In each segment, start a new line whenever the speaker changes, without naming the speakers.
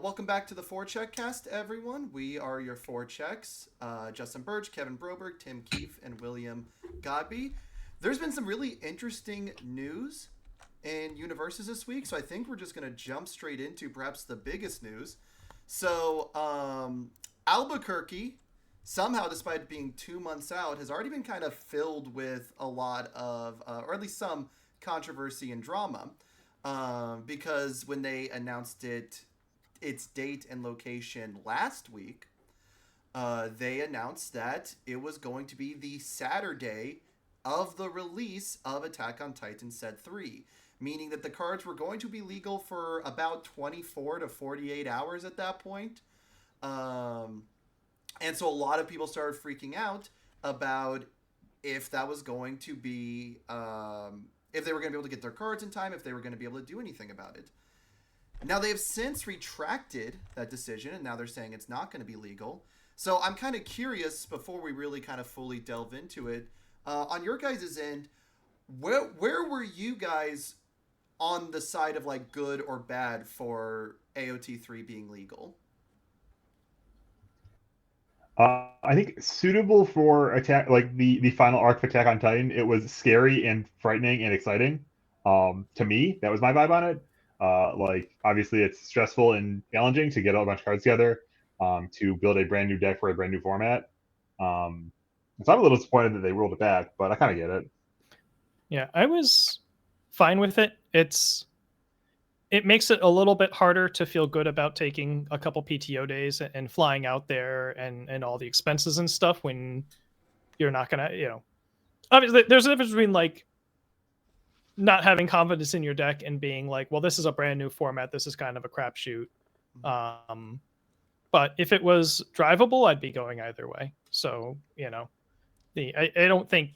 Welcome back to the Four Check Cast, everyone. We are your Four Checks: Justin Birch, Kevin Broberg, Tim Keefe, and William Godby. There's been some really interesting news in universes this week, so I think we're just going to jump straight into perhaps the biggest news. Albuquerque, somehow, despite being 2 months out, has already been kind of filled with a lot of, or at least some controversy and drama. Because when they announced its date and location last week, they announced that it was going to be the Saturday of the release of Attack on Titan Set 3, meaning that the cards were going to be legal for about 24 to 48 hours at that point. And so a lot of people started freaking out about if that was going to be, if they were going to be able to get their cards in time, if they were going to be able to do anything about it. Now, they have since retracted that decision, and now they're saying it's not going to be legal. So I'm kind of curious, before we really kind of fully delve into it, on your guys' end, where were you guys on the side of like good or bad for AOT3 being legal?
I think suitable for attack, like the final arc of Attack on Titan. It was scary and frightening and exciting. To me, that was my vibe on it. Like obviously, it's stressful and challenging to get a bunch of cards together, to build a brand new deck for a brand new format. Um, so I'm a little disappointed that they ruled it back, but I kind of get it.
Yeah, I was fine with it. It makes it a little bit harder to feel good about taking a couple PTO days and flying out there and all the expenses and stuff when you're not gonna, obviously there's a difference between like not having confidence in your deck and being like, well, this is a brand new format, this is kind of a crapshoot. But if it was drivable, I'd be going either way. So I don't think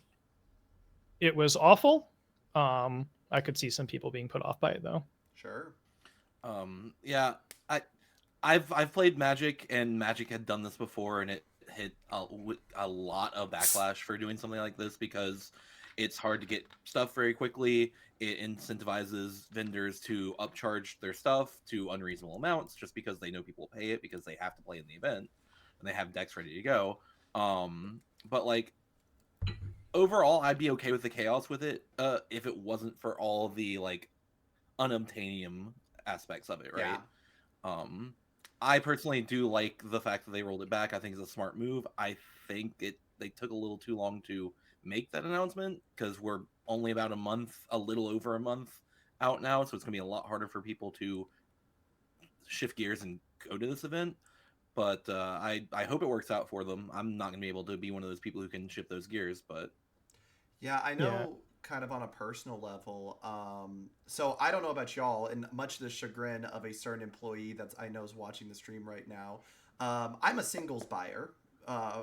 it was awful. I could see some people being put off by it though.
Sure.
Yeah, I, I've played Magic, and Magic had done this before, and it hit a lot of backlash for doing something like this because it's hard to get stuff very quickly. It incentivizes vendors to upcharge their stuff to unreasonable amounts just because they know people will pay it because they have to play in the event and they have decks ready to go. But like overall, I'd be okay with the chaos with it if it wasn't for all the like unobtainium aspects of it, right?
Yeah.
I personally do like the fact that they rolled it back. I think it's a smart move. I think they took a little too long to make that announcement because we're only about a little over a month out now, so it's gonna be a lot harder for people to shift gears and go to this event. But I hope it works out for them. I'm not gonna be able to be one of those people who can shift those gears, but
Yeah, I
Yeah.
know kind of on a personal level. So I don't know about y'all, and much to the chagrin of a certain employee that I know is watching the stream right now. I'm a singles buyer,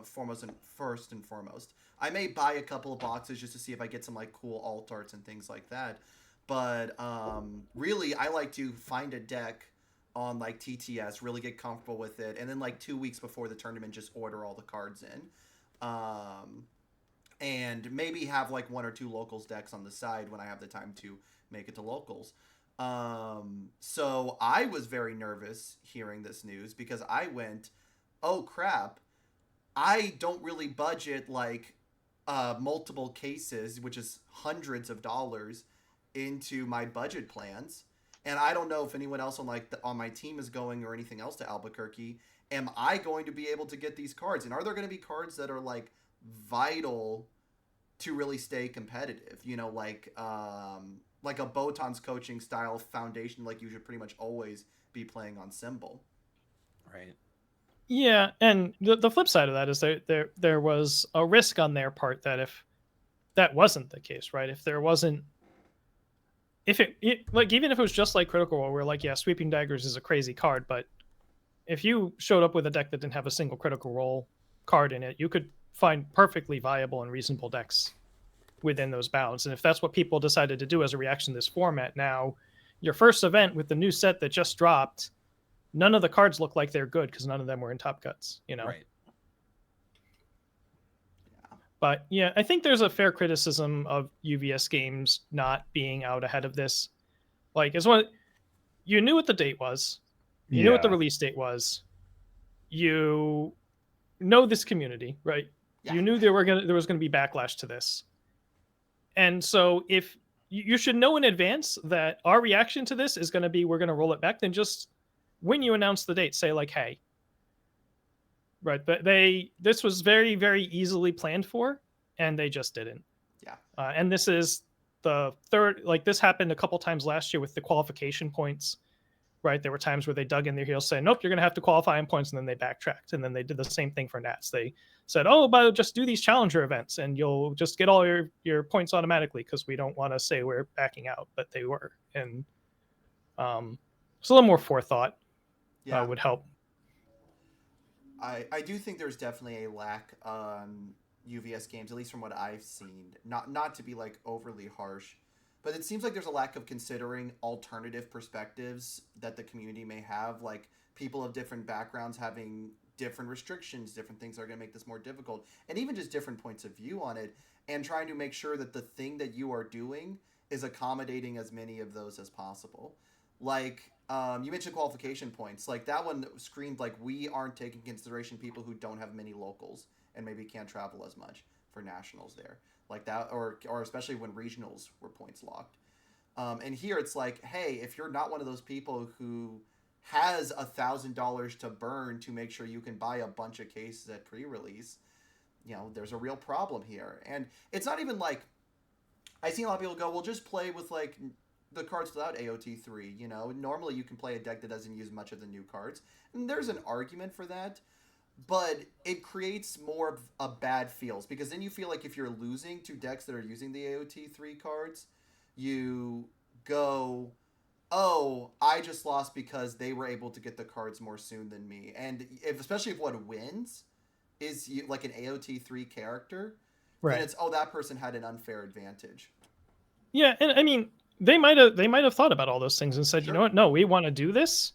foremost and first and foremost. I may buy a couple of boxes just to see if I get some like cool alt arts and things like that. But really, I like to find a deck on like TTS, really get comfortable with it, and then like 2 weeks before the tournament, just order all the cards in. Um, and maybe have like one or two locals decks on the side when I have the time to make it to locals. So I was very nervous hearing this news because I went, oh crap, I don't really budget like multiple cases, which is hundreds of dollars, into my budget plans. And I don't know if anyone else on on my team is going or anything else to Albuquerque. Am I going to be able to get these cards? And are there going to be cards that are like vital to really stay competitive? Like a Botan's coaching style foundation, like you should pretty much always be playing on Symbol.
right.
Yeah, and the flip side of that is there was a risk on their part that if that wasn't the case, right? If there wasn't, if it like even if it was just like Critical Role, where like yeah, Sweeping Daggers is a crazy card, but if you showed up with a deck that didn't have a single Critical Role card in it, you could find perfectly viable and reasonable decks within those bounds. And if that's what people decided to do as a reaction to this format, now your first event with the new set that just dropped, none of the cards look like they're good because none of them were in Top Cuts,
Right.
Yeah.
But yeah, I think there's a fair criticism of UVS games not being out ahead of this. Like, as what you knew what the date was. You knew what the
Yeah.
release date was. You know this community, right?
Yeah.
You knew there was gonna be backlash to this, and so if you should know in advance that our reaction to this is going to be we're going to roll it back, then just when you announce the date, say like, hey, right? But this was very very easily planned for, and they just didn't.
Yeah.
And this is the third. Like this happened a couple times last year with the qualification points. Right, there were times where they dug in their heels, saying, "Nope, you're going to have to qualify in points," and then they backtracked, and then they did the same thing for Nats. They said, "Oh, but just do these challenger events, and you'll just get all your points automatically because we don't want to say we're backing out," but they were, and so a little more forethought
Yeah.
would help.
I do think there's definitely a lack on UVS games, at least from what I've seen. Not to be like overly harsh, but it seems like there's a lack of considering alternative perspectives that the community may have, like people of different backgrounds having different restrictions, different things that are going to make this more difficult, and even just different points of view on it, and trying to make sure that the thing that you are doing is accommodating as many of those as possible. Like, you mentioned qualification points. Like, that one screamed like we aren't taking consideration people who don't have many locals and maybe can't travel as much for nationals there. Like that, or especially when regionals were points locked. And here it's like, hey, if you're not one of those people who has $1,000 to burn to make sure you can buy a bunch of cases at pre-release, there's a real problem here. And it's not even like I've seen a lot of people go, well, just play with like the cards without AOT3. Normally you can play a deck that doesn't use much of the new cards, and there's an argument for that. But it creates more of a bad feels, because then you feel like if you're losing to decks that are using the AOT3 cards, you go, oh, I just lost because they were able to get the cards more soon than me. And especially if what wins is like an AOT3 character,
Right.
then it's, oh, that person had an unfair advantage.
Yeah, and I mean, they might have thought about all those things and said,
Sure.
you know what, no, we want to do this,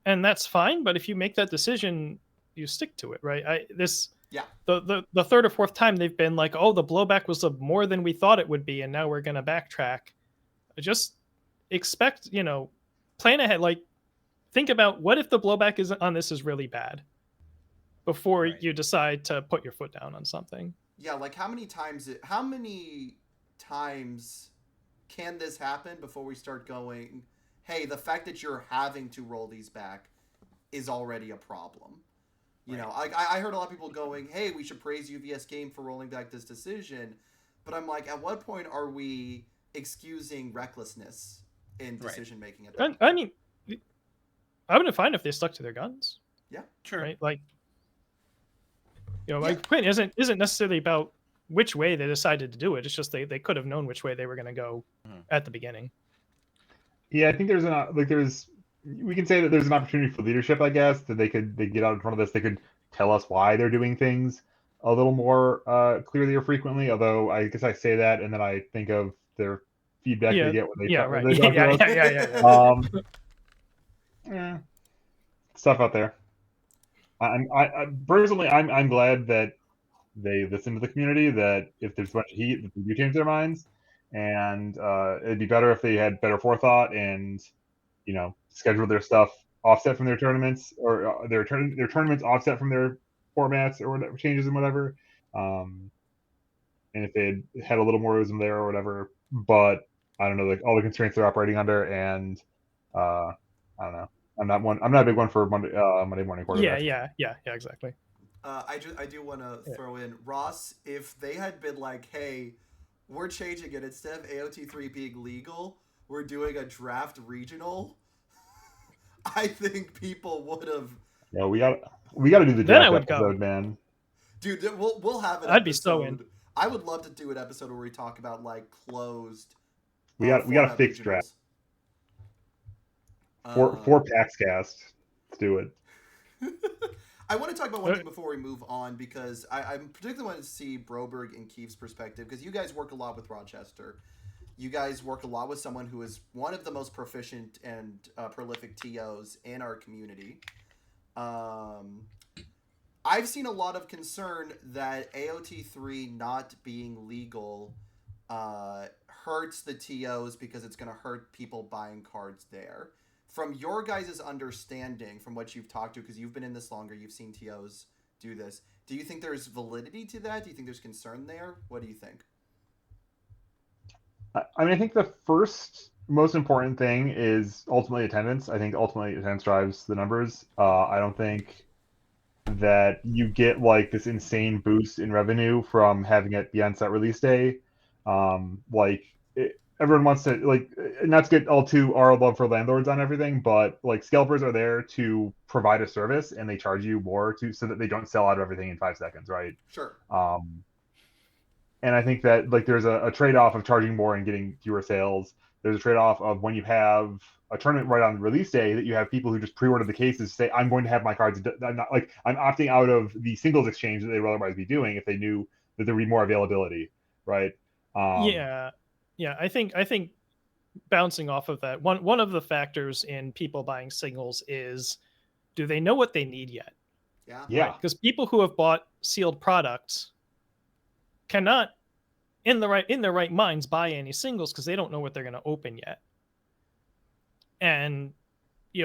and that's fine. But if you make that decision, you stick to it, right?
Yeah.
The third or fourth time they've been like, oh, the blowback was more than we thought it would be, and now we're going to backtrack. Just expect, plan ahead. Like, think about what if the blowback on this is really bad before
Right.
you decide to put your foot down on something.
Yeah, like how many times can this happen before we start going, hey, the fact that you're having to roll these back is already a problem. I heard a lot of people going, hey, we should praise UVS Game for rolling back this decision. But I'm like, at what point are we excusing recklessness in decision making at that point?
I mean, I wouldn't find if they stuck to their guns.
Yeah.
Sure.
Right? Like, my point isn't necessarily about which way they decided to do it. It's just they could have known which way they were going to go at the beginning.
Yeah, I think we can say that there's an opportunity for leadership, I guess, that they get out in front of this. They could tell us why they're doing things a little more clearly or frequently. Although I guess I say that and then I think of their feedback they get when they talk to us. Stuff out there. I personally, I'm glad that they listen to the community. That if there's a bunch of heat, that they do change their minds, and it'd be better if they had better forethought and schedule their stuff offset from their tournaments, or their tournaments offset from their formats or whatever changes and whatever. And if they had a little more wisdom there or whatever, but I don't know, like all the constraints they're operating under, and I don't know. I'm not a big one for Monday morning quarterbacks.
Yeah, exactly.
I do want to throw in, Ross, if they had been like, hey, we're changing it, instead of AOT3 being legal, we're doing a draft regional, I think people would have.
Yeah, we got to do the draft episode, man.
Dude, we'll have an
I'd
episode.
Be so in.
I would love to do an episode where we talk about like closed.
We got a fixed draft. 4 PAX cast. Let's do it.
I want to talk about one thing before we move on, because I'm particularly wanting to see Broberg and Keith's perspective, because you guys work a lot with Rochester. You guys work a lot with someone who is one of the most proficient and prolific TOs in our community. I've seen a lot of concern that AOT3 not being legal hurts the TOs because it's going to hurt people buying cards there. from your guys' understanding, from what you've talked to, because you've been in this longer, you've seen TOs do this. Do you think there's validity to that? Do you think there's concern there? What do you think?
I mean, I think the first most important thing is ultimately attendance. I think ultimately attendance drives the numbers. I don't think that you get like this insane boost in revenue from having it be on set release day. Everyone wants to like not to get all too our love for landlords on everything, but like scalpers are there to provide a service and they charge you more to so that they don't sell out of everything in 5 seconds, right?
Sure.
And I think that like there's a trade-off of charging more and getting fewer sales. There's a trade-off of when you have a tournament right on release day that you have people who just pre-order the cases say I'm going to have my cards. I'm not like I'm opting out of the singles exchange that they would otherwise be doing if they knew that there would be more availability, right?
Yeah, I think bouncing off of that, one of the factors in people buying singles is, do they know what they need yet?
Yeah.
Right? Because people who have bought sealed products cannot in their right minds buy any singles because they don't know what they're going to open yet. And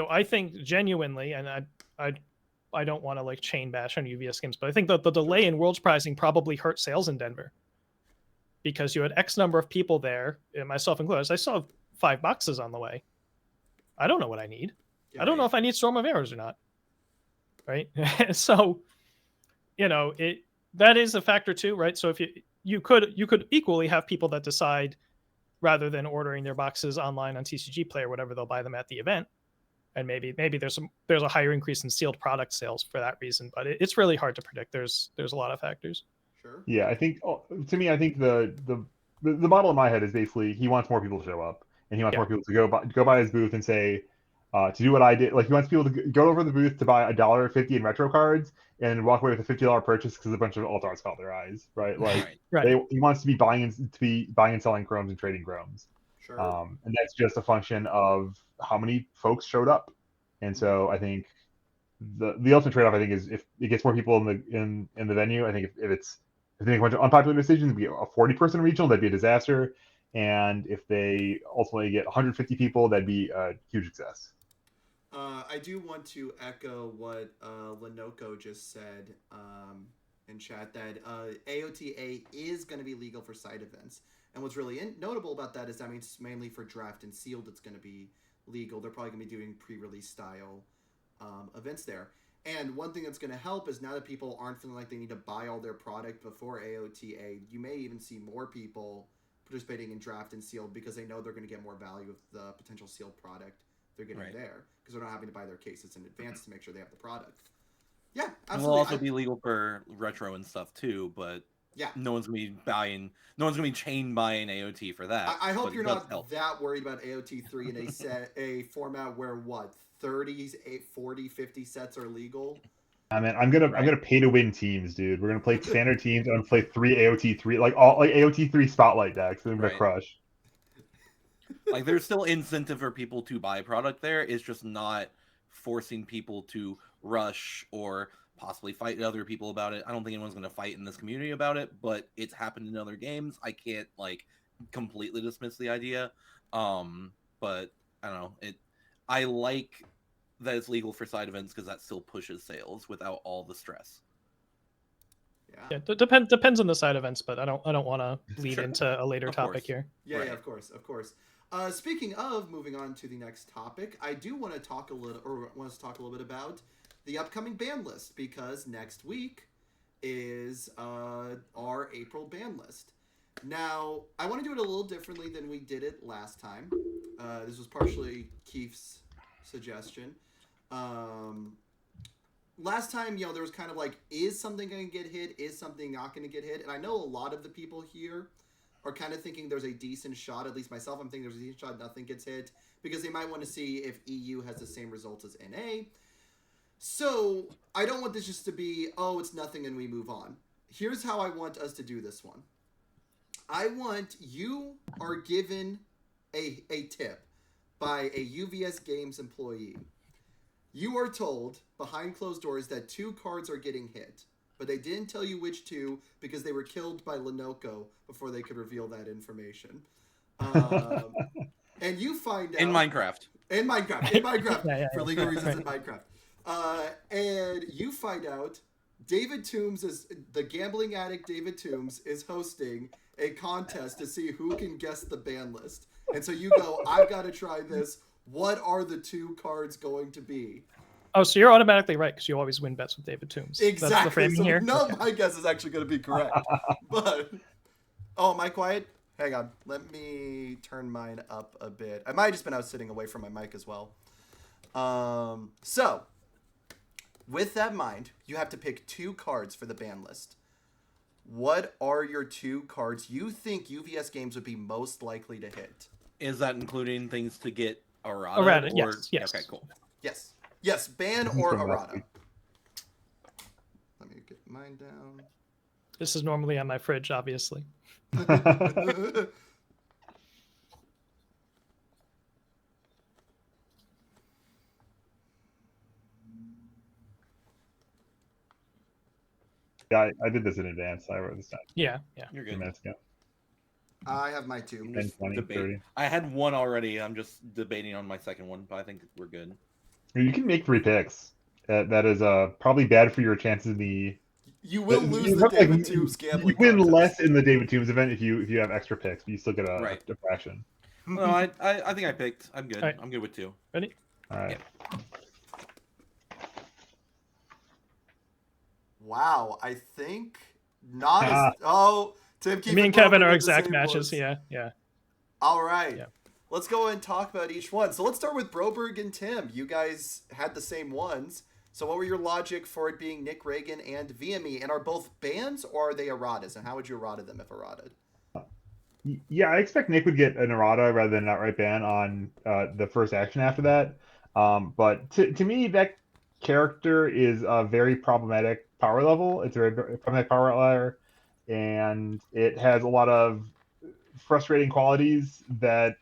I think genuinely, and I don't want to like chain bash on UVS games, but I think that the delay in Worlds Prizing probably hurt sales in Denver because you had X number of people there, and myself included. I saw 5 boxes on the way. I don't know what I need. I don't know if I need Storm of Arrows or not. Right? So, that is a factor too, right? So if you could equally have people that decide rather than ordering their boxes online on TCG Play or whatever, they'll buy them at the event. And maybe there's a higher increase in sealed product sales for that reason, but it's really hard to predict. There's a lot of factors.
Sure.
Yeah, I think to me, I think the model in my head is basically he wants more people to show up, and he wants more people to go by his booth and say to do what I did. Like he wants people to go over the booth to buy $1.50 in retro cards and walk away with a $50 purchase because a bunch of alt arts caught their eyes, right? Like he wants to be buying and selling chromes and trading chromes.
Sure.
And that's just a function of how many folks showed up. And so I think the ultimate trade-off, I think, is if it gets more people in the venue. I think if they make a bunch of unpopular decisions, be a 40-person regional, that'd be a disaster. And if they ultimately get 150 people, that'd be a huge success.
I do want to echo what Lenoco just said in chat, that AOTA is going to be legal for side events. And what's really notable about that is that means mainly for draft and sealed it's going to be legal. They're probably going to be doing pre-release style events there. And one thing that's going to help is now that people aren't feeling like they need to buy all their product before AOTA, you may even see more people participating in draft and sealed because they know they're going to get more value with the potential sealed product they're getting there because they're not having to buy their cases in advance to make sure they have the product. Yeah, absolutely.
And will also be legal for retro and stuff too, but no one's gonna be chain buying AOT for that.
I hope you're not that worried about AOT 3 in a format where 30, 40, 50 sets are legal.
I mean, I'm gonna pay to win teams, dude. We're gonna play standard teams. I'm gonna play 3 AOT 3, like AOT 3 spotlight decks. I'm gonna crush.
Like there's still incentive for people to buy product there. It's just not forcing people to rush or possibly fight other people about it. I don't think anyone's going to fight in this community about it, but it's happened in other games. I can't like completely dismiss the idea. But I don't know. I like that it's legal for side events because that still pushes sales without all the stress.
Yeah, depends on the side events, but I don't want to lead into a later topic here.
Yeah, of course. Speaking of moving on to the next topic, I do want to talk a little bit about the upcoming ban list, because next week is our April ban list. Now, I want to do it a little differently than we did it last time. This was partially Keith's suggestion. Last time, there was kind of like, is something going to get hit? Is something not going to get hit? And I know a lot of the people here are kind of thinking there's a decent shot, at least myself, I'm thinking there's a decent shot nothing gets hit, because they might want to see if EU has the same results as NA. So, I don't want this just to be, it's nothing and we move on. Here's how I want us to do this one. I want you are given a tip by a UVS Games employee. You are told behind closed doors that 2 cards are getting hit, but they didn't tell you which 2 because they were killed by Lenoco before they could reveal that information. And you find out...
In Minecraft.
In Minecraft.
Yeah,
For legal
right,
reasons
right.
in Minecraft. And you find out David Toombs is the gambling addict. David Toombs is hosting a contest to see who can guess the ban list. And so you go, I've got to try this. What are the 2 cards going to be?
Oh, so you're automatically right because you always win bets with David Toombs. That's the
Exactly.
framing
So
here.
no,
Okay.
my guess is actually going to be correct. But oh, am I quiet? Hang on. Let me turn mine up a bit. I might have just been out sitting away from my mic as well. So with that in mind, you have to pick 2 cards for the ban list. What are your 2 cards you think UVS games would be most likely to hit?
Is that including things to get errata?
Errata,
Or...
yes.
Okay, cool.
Yes, ban
This is
or
from last
errata.
week.
Let me get mine down.
This is normally on my fridge, obviously.
Yeah, I did this in advance. I wrote this down
Yeah.
You're
a few
good.
minutes ago.
I have my 2.
I'm
10,
just
20,
debate.
30.
I had one already. I'm just debating on my second one, but I think we're good.
You can make 3 picks. That is probably bad for your chances in the.
You will lose the
Like,
David Toombs
you
gambling
win
contest.
less in the David Toombs event if you have extra picks, but you still get a fraction.
No, I think I picked. I'm good.
All right.
I'm good with 2.
Ready?
All right.
Wow, I think not as.
Ah.
Oh, Tim, keep
Me
it
and Kevin
moving
are
with the
exact
same
matches.
ones.
Yeah.
All right.
Yeah.
Let's go and talk about each one. So let's start with Broberg and Tim. You guys had the same ones. So what were your logic for it being Nick Reagan and VME? And are both bans or are they erratas? And how would you errata them if errated?
Yeah, I expect Nick would get an errata rather than an outright ban on the first action after that. But to me, that character is a very problematic power level. It's a very problematic power outlier, and it has a lot of frustrating qualities that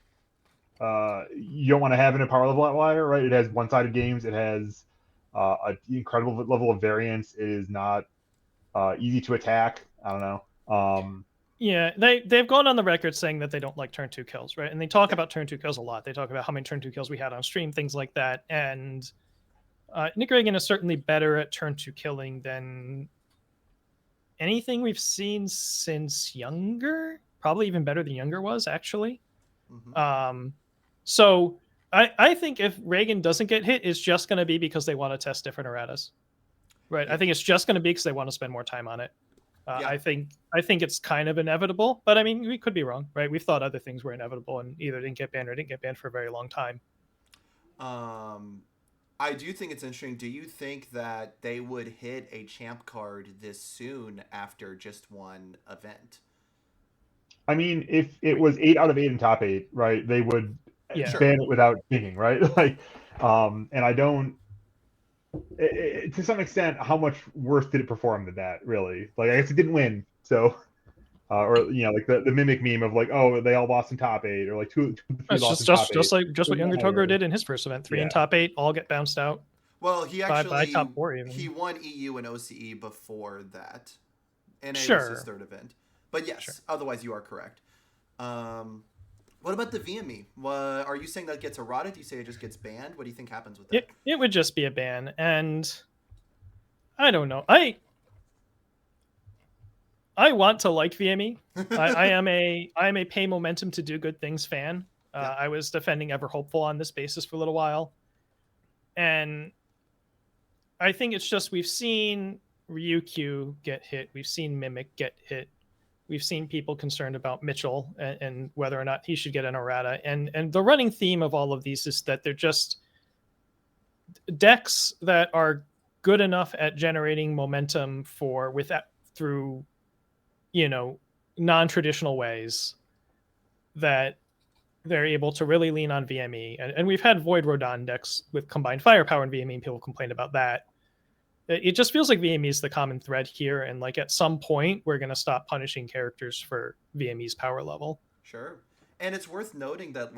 you don't want to have in a power level outlier, right? It has one-sided games. It has an incredible level of variance. It is not easy to attack. I don't know.
Yeah, they've gone on the record saying that they don't like turn 2 kills, right? And they talk about turn 2 kills a lot. They talk about how many turn 2 kills we had on stream, things like that. And Nick Reagan is certainly better at turn 2 killing than anything we've seen since Younger. Probably even better than Younger was, actually.
Mm-hmm.
So I think if Reagan doesn't get hit, it's just going to be because they want to test different erratas, right?
Yeah.
I think it's just going to be because they want to spend more time on it.
Yeah.
I think it's kind of inevitable, but I mean, we could be wrong, right? We've thought other things were inevitable and either didn't get banned or didn't get banned for a very long time.
I do think it's interesting. Do you think that they would hit a champ card this soon after just one event?
I mean, if it was 8 out of 8 in top 8, right, they would
Yeah.
ban it without thinking, right? Like, and I don't. To some extent, how much worse did it perform than that? Really, like I guess it didn't win, so or like the mimic meme of like, oh, they all lost in top 8, or like two three
It's
lost in top 8.
just what Younger
Matter.
Toguro did in his first event. 3 in
Yeah.
top 8, all get bounced out.
Well, he
by
actually
top 4 even.
he won EU and OCE before that, and it was
Sure.
his third event. But yes,
Sure.
otherwise you are correct. What about the VME? Are you saying that gets errata? Do you say it just gets banned? What do you think happens with that?
It would just be a ban, and I don't know. I want to like VME. I am a pay momentum to do good things fan.
Yeah.
I was defending Ever Hopeful on this basis for a little while, and I think it's just we've seen Ryukyu get hit, we've seen Mimic get hit, we've seen people concerned about Mitchell and whether or not he should get an errata, and the running theme of all of these is that they're just decks that are good enough at generating momentum through non-traditional ways that they're able to really lean on VME. And we've had Void Rodan decks with combined firepower and VME, and people complain about that. It just feels like VME is the common thread here, and like at some point we're going to stop punishing characters for VME's power level.
Sure. And it's worth noting that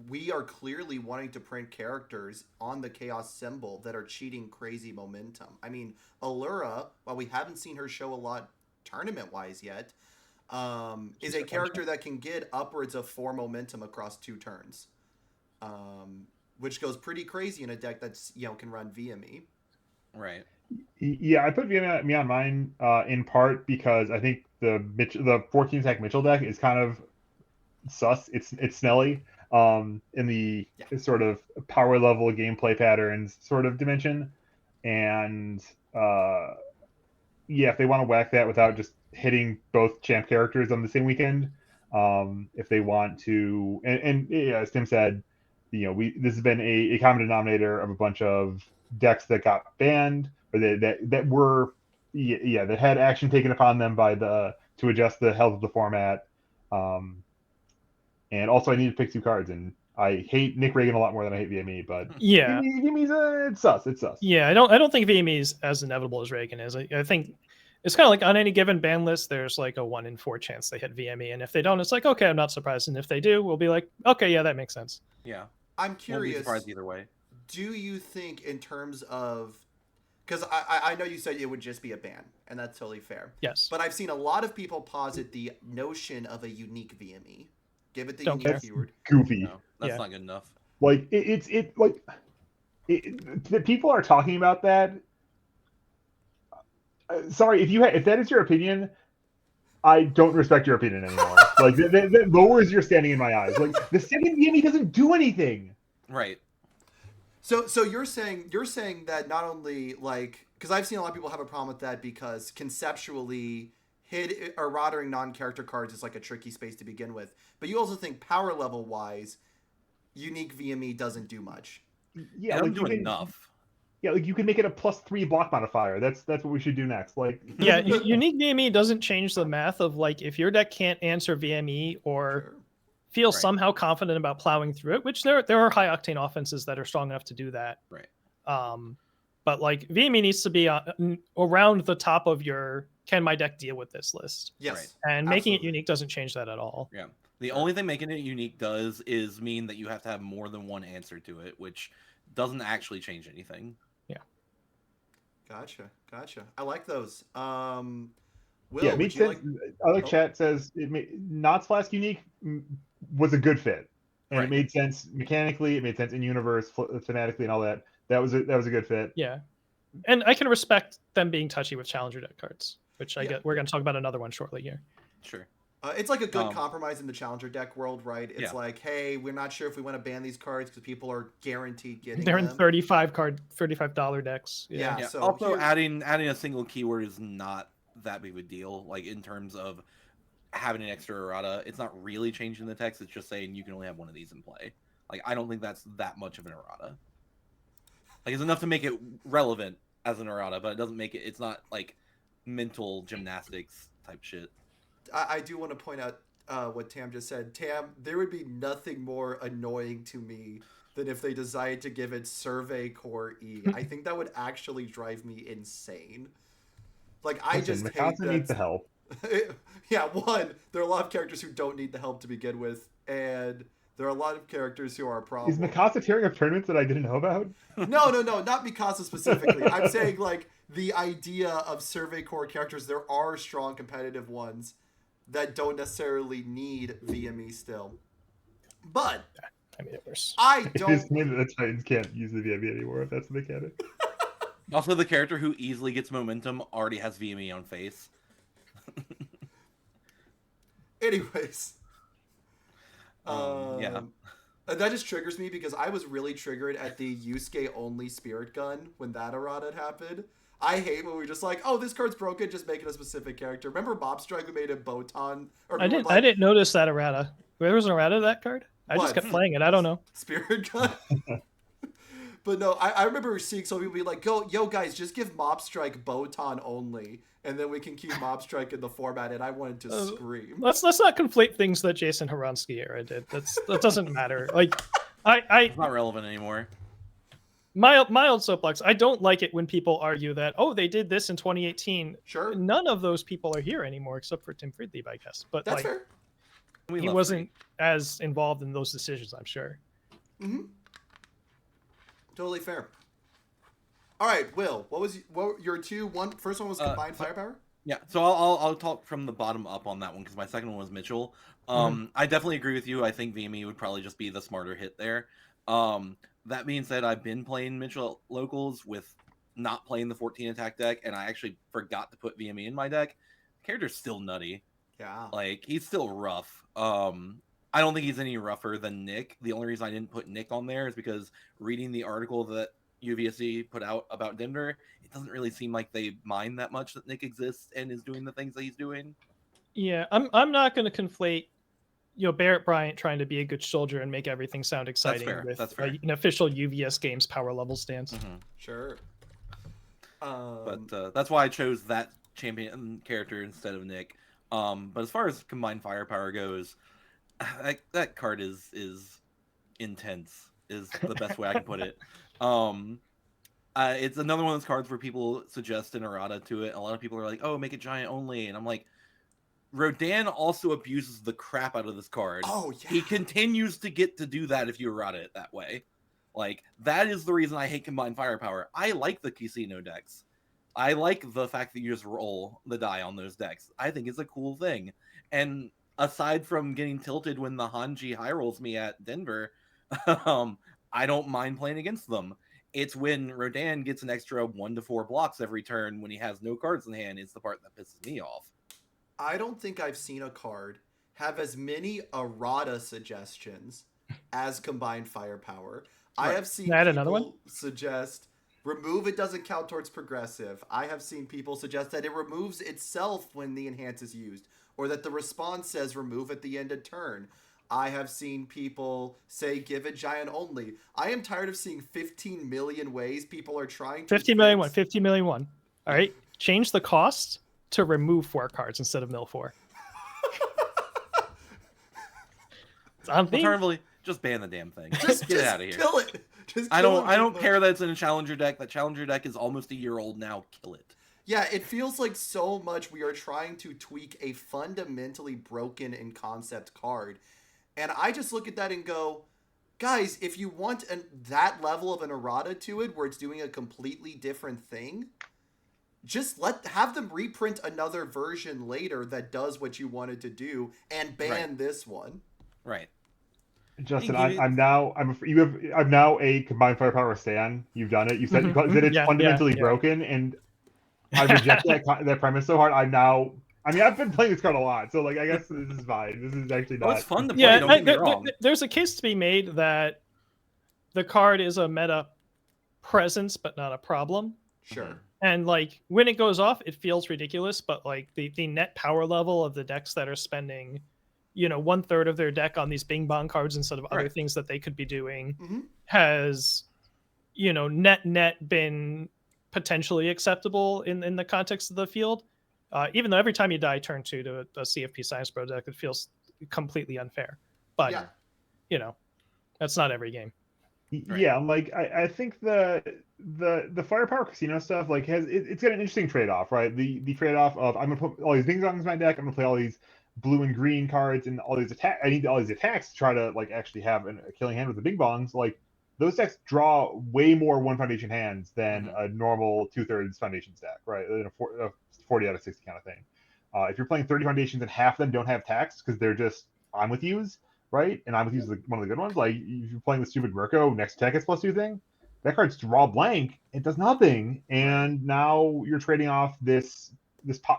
we are clearly wanting to print characters on the chaos symbol that are cheating crazy momentum. I mean, Allura, while we haven't seen her show a lot tournament wise yet, is a character that can get upwards of 4 momentum across 2 turns, which goes pretty crazy in a deck that's can run VME.
Right.
Yeah, I put VME on mine in part because I think the 14 attack Mitchell deck is kind of sus. It's snelly in the sort of power level gameplay patterns sort of dimension, and if they want to whack that without just hitting both champ characters on the same weekend, if they want to, and as Tim said, this has been a common denominator of a bunch of decks that got banned or that were that had action taken upon them by to adjust the health of the format. And also I need to pick 2 cards, and I hate Nick Reagan a lot more than I hate VME, but
Yeah,
VME's it's sus. It's sus.
yeah. I don't think VME is as inevitable as Reagan is. I think it's kind of like on any given ban list, there's like a 1 in 4 chance they hit VME, and if they don't, it's like, okay, I'm not surprised, and if they do, we'll be like, okay, yeah, that makes sense.
Yeah.
I'm
Won't be
curious.
surprised either way.
Do you think in terms of, because I know you said it would just be a ban, and that's totally fair.
Yes,
But I've seen a lot of people posit the notion of a unique VME. Give it the
Don't
unique
care.
keyword.
Goofy.
No, that's
Yeah.
not good enough.
Like the people are talking about that. Sorry, if that is your opinion, I don't respect your opinion anymore. Like that lowers your standing in my eyes. Like the second VME doesn't do anything.
Right.
So you're saying that not only because I've seen a lot of people have a problem with that because conceptually eroding non-character cards is like a tricky space to begin with, but you also think power level wise, unique VME doesn't do much.
Yeah,
It
like
doesn't do enough.
Yeah, like you can make it a +3 block modifier. That's what we should do next. Like
yeah. Unique VME doesn't change the math of like if your deck can't answer VME or
Sure.
feel
Right.
somehow confident about plowing through it, which there are high octane offenses that are strong enough to do that.
Right.
But like VME needs to be around the top of your can my deck deal with this list,
Yes.
Right.
and making it
Absolutely.
unique doesn't change that at all.
Yeah. The only thing making it unique does is mean that you have to have more than one answer to it, which doesn't actually change anything.
Gotcha. I like those. Will,
yeah, it
would
makes
you
sense.
like?
Other
Oh.
chat says Knots Flask Unique was a good fit, and
Right.
it made sense mechanically. It made sense in universe, thematically, and all that. That was a good fit.
Yeah, and I can respect them being touchy with challenger deck cards, which I
Yeah.
get. We're going to talk about another one shortly here.
Sure.
It's like a good compromise in the challenger deck world, right? It's
Yeah.
like, hey, we're not sure if we want to ban these cards because people are guaranteed getting
They're in
them.
$35 decks.
Yeah.
Yeah.
So
also,
here-
adding a single keyword is not that big of a deal. Like in terms of having an extra errata, it's not really changing the text. It's just saying you can only have one of these in play. Like I don't think that's that much of an errata. Like it's enough to make it relevant as an errata, but it doesn't make it. It's not like mental gymnastics type shit.
I do want to point out what Tam just said. Tam, there would be nothing more annoying to me than if they decided to give it Survey Core E. I think that would actually drive me insane. Like I
Listen,
just hate
Mikasa needs the
that.
help.
Yeah, one, there are a lot of characters who don't need the help to begin with, and there are a lot of characters who are a problem.
Is Mikasa tearing up tournaments that I didn't know about?
No, not Mikasa specifically. I'm saying like the idea of Survey Core characters. There are strong competitive ones that don't necessarily need VME still, but
I mean, it was.
I
It is
don't.
clear that the Titans can't use the VME anymore if that's the mechanic.
Also, the character who easily gets momentum already has VME on face.
Anyways,
Yeah.
that just triggers me because I was really triggered at the Yusuke only Spirit Gun when that errata had happened. I hate when we're just like, oh, this card's broken, just make it a specific character. Remember Bob Strike who made a Botan? Or
I didn't notice that errata. There was an errata to that card. I
What?
just kept playing it. I don't know.
Spirit Gun? But no, I remember seeing some people be like, yo guys, just give Mob Strike Botan only, and then we can keep Mob Strike in the format, and I wanted to scream.
Let's not conflate things that Jason Haransky era did. That doesn't matter. Like
It's not relevant anymore.
mild soapbox. I don't like it when people argue that, oh, they did this in 2018.
Sure.
None of those people are here anymore except for Tim Friedlieb, I guess. But
That's
like,
fair.
We
he
love
wasn't as involved in those decisions, I'm sure.
Mm-hmm. Totally fair. All right, Will, what were your two? First one was combined firepower?
Yeah, so I'll talk from the bottom up on that one because my second one was Mitchell. I definitely agree with you. I think VME would probably just be the smarter hit there. That being said, I've been playing Mitchell locals with not playing the 14 attack deck, and I actually forgot to put VME in my deck. The character's still nutty.
Yeah.
Like, he's still rough. I don't think he's any rougher than Nick. The only reason I didn't put Nick on there is because reading the article that UVSC put out about Denver, it doesn't really seem like they mind that much that Nick exists and is doing the things that he's doing.
Yeah, I'm not going to conflate, Barrett Bryant trying to be a good soldier and make everything sound exciting
fair.
with
That's fair.
an official UVS Games power level stance.
Sure.
But that's why I chose that champion character instead of Nick. But as far as combined firepower goes, that card is intense, is the best way I can put it. It's another one of those cards where people suggest an errata to it. A lot of people are like, "Oh, make it giant only," and I'm like, Rodan also abuses the crap out of this card.
Oh yeah.
He continues to get to do that if you errata it that way. Like, that is the reason I hate combined firepower. I like the casino decks. I like the fact that you just roll the die on those decks. I think it's a cool thing. And aside from getting tilted when the Hanji high rolls me at Denver, I don't mind playing against them. It's when Rodan gets an extra 1 to 4 blocks every turn when he has no cards in hand is the part that pisses me off.
I don't think I've seen a card have as many errata suggestions as combined firepower. I have seen
Add
people
another one?
suggest remove it doesn't count towards progressive. I have seen people suggest that it removes itself when the enhance is used, or that the response says remove at the end of turn. I have seen people say give it giant only. I am tired of seeing 15 million ways people are trying to
50 million one,
fix-
50 million one. All right, change the cost to remove 4 cards instead of mill 4. It's on theme.
Alternatively, just ban the damn thing.
Just
Get it out of here.
Kill it. Just
I
kill
don't
it.
care that it's in a challenger deck. That challenger deck is almost a year old now. Kill it.
Yeah, it feels like so much we are trying to tweak a fundamentally broken in concept card. And I just look at that and go, guys, if you want that level of an errata to it where it's doing a completely different thing, just have them reprint another version later that does what you wanted to do and ban this one.
Right.
Justin, I'm now a combined firepower stan. You've done it. You said it's fundamentally broken, and I reject that premise so hard. I've been playing this card a lot, so like I guess this is fine. This is actually not.
It's fun to play.
Yeah,
Don't get me wrong.
There's a case to be made that the card is a meta presence, but not a problem.
Sure.
And like when it goes off, it feels ridiculous, but like the net power level of the decks that are spending, 1/3 of their deck on these Bing Bong cards instead of other things that they could be doing has, net been potentially acceptable in the context of the field. Even though every time you die turn 2 to a CFP Science Pro deck, it feels completely unfair. But, that's not every game.
Yeah, like I think the firepower casino stuff like it's got an interesting trade-off, right? The trade-off of I'm gonna put all these Bing Bongs in my deck, I'm gonna play all these blue and green cards and all these I need all these attacks to try to like actually have a killing hand with the Bing Bongs. Like those decks draw way more 1 foundation hands than a normal 2/3 foundation stack, right? A 40 out of 60 kind of thing. If you're playing 30 foundations and half of them don't have tax because they're just I'm with yous, right? And I'm with yous one of the good ones. Like if you're playing the stupid Mirko next attack is +2 thing, that card's draw blank. It does nothing, and now you're trading off this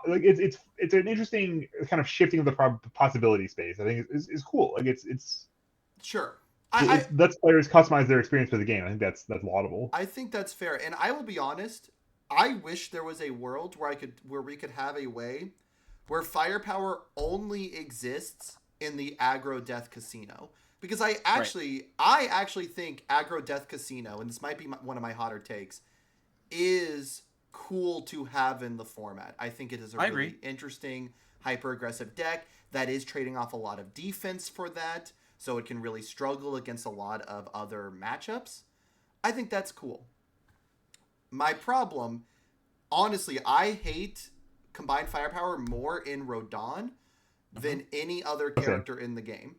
like it's an interesting kind of shifting of the possibility space. I think is cool. Like it's
sure.
It lets players customize their experience for the game. I think that's laudable.
I think that's fair, and I will be honest. I wish there was a world where we could have a way where firepower only exists in the aggro death casino, because I actually think aggro death casino, and this might be one of my hotter takes, is cool to have in the format. I think it is a really interesting hyper aggressive deck that is trading off a lot of defense for that, so it can really struggle against a lot of other matchups. I think that's cool. My problem, honestly, I hate combined firepower more in Rodan than any other character in the game.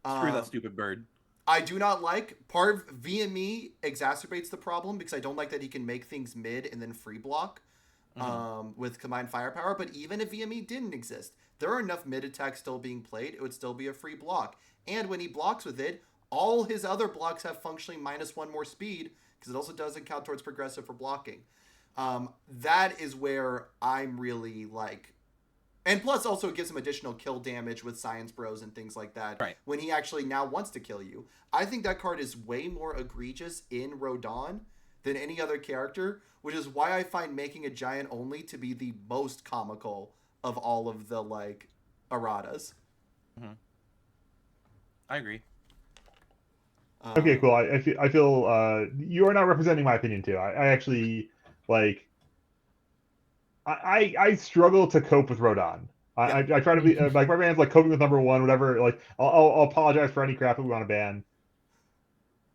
Screw that stupid bird.
I do not like part of VME exacerbates the problem because I don't like that he can make things mid and then free block. with combined firepower. But even if VME didn't exist, there are enough mid attacks still being played. It would still be a free block. And when he blocks with it, all his other blocks have functionally -1 more speed because it also doesn't count towards progressive for blocking. That is where I'm really like. And plus, also, it gives him additional kill damage with Science Bros and things like that.
Right.
When he actually now wants to kill you. I think that card is way more egregious in Rodon than any other character, which is why I find making a giant only to be the most comical of all of the, like, erratas.
I agree.
Okay, cool. I feel you are not representing my opinion too. I actually like. I struggle to cope with Rodon. I try to be like my band's like coping with number one, whatever. Like I'll apologize for any crap that we want to ban.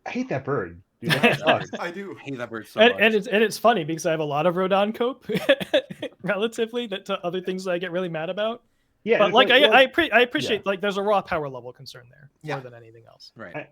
I hate that bird, dude. That sucks.
I do.
I hate that bird so much.
And it's funny because I have a lot of Rodon cope relatively to other things that I get really mad about.
Yeah,
but like I appreciate
yeah.
like there's a raw power level concern there more
Yeah.
than anything else.
Right.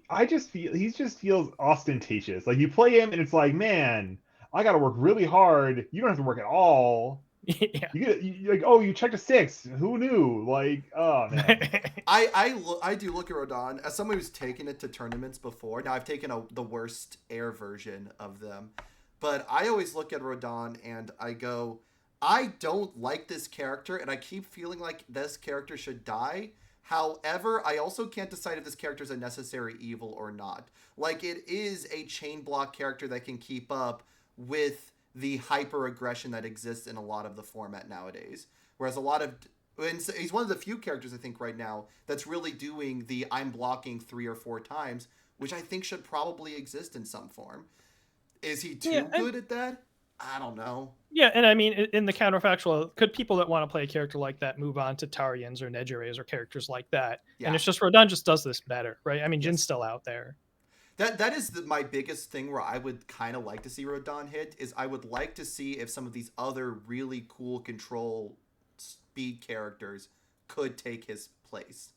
I just feel he just feels ostentatious. Like you play him and it's like, man, I got to work really hard. You don't have to work at all.
Yeah.
You like, oh, you checked a 6. Who knew? Like, oh man.
I do look at Rodon as someone who's taken it to tournaments before. Now I've taken the worst air version of them, but I always look at Rodon and I go, I don't like this character, and I keep feeling like this character should die. However, I also can't decide if this character is a necessary evil or not. Like, it is a chain block character that can keep up with the hyper aggression that exists in a lot of the format nowadays. Whereas a lot of, and he's one of the few characters I think right now that's really doing the I'm blocking 3 or 4 times, which I think should probably exist in some form. Is he too good at that? I don't know.
Yeah, and I mean, in the counterfactual, could people that want to play a character like that move on to Tarians or Negeres or characters like that?
Yeah.
And it's just Rodon just does this better, right? I mean,
Yes.
Jin's still out there.
That is my biggest thing where I would kind of like to see Rodon hit is I would like to see if some of these other really cool control speed characters could take his place.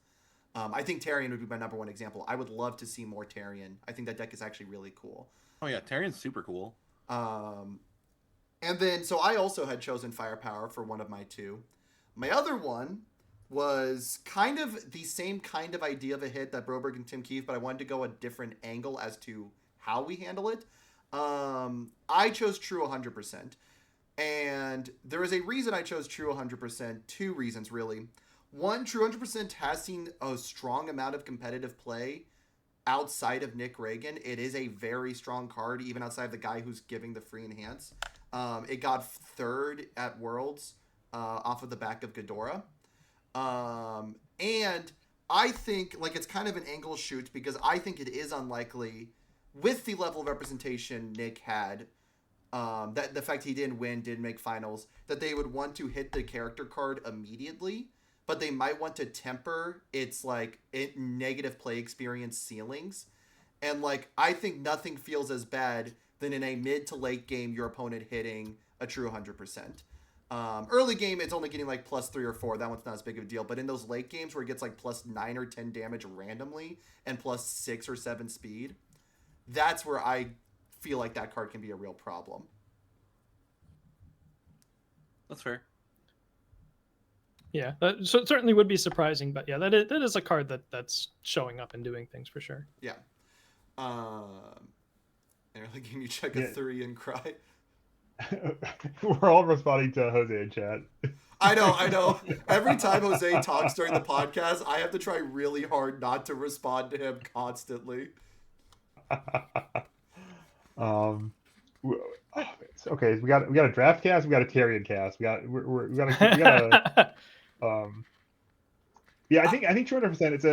I think Tarian would be my number one example. I would love to see more Tarian. I think that deck is actually really cool.
Oh yeah, Tarian's super cool.
And then, so I also had chosen Firepower for one of my 2. My other one was kind of the same kind of idea of a hit that Broberg and Tim Keefe, but I wanted to go a different angle as to how we handle it. I chose True 100%. And there is a reason I chose True 100%. 2 reasons, really. One, True 100% has seen a strong amount of competitive play outside of Nick Reagan. It is a very strong card, even outside of the guy who's giving the free enhance. It got 3rd at Worlds off of the back of Ghidorah. And I think like it's kind of an angle shoot because I think it is unlikely with the level of representation Nick had, that the fact he didn't win, didn't make finals, that they would want to hit the character card immediately, but they might want to temper its like negative play experience ceilings. And like, I think nothing feels as bad than in a mid to late game, your opponent hitting a True 100%. Early game, it's only getting like +3 or 4. That one's not as big of a deal. But in those late games where it gets like +9 or 10 damage randomly and +6 or 7 speed, that's where I feel like that card can be a real problem.
That's fair.
Yeah, so it certainly would be surprising, but yeah, that is a card that's showing up and doing things for sure.
Yeah. In early game, you check a 3 and cry.
We're all responding to Jose in chat.
I know. Every time Jose talks during the podcast, I have to try really hard not to respond to him constantly.
Okay, we got a draft cast, we got a Tarian cast, we got a yeah, I think 200%. It's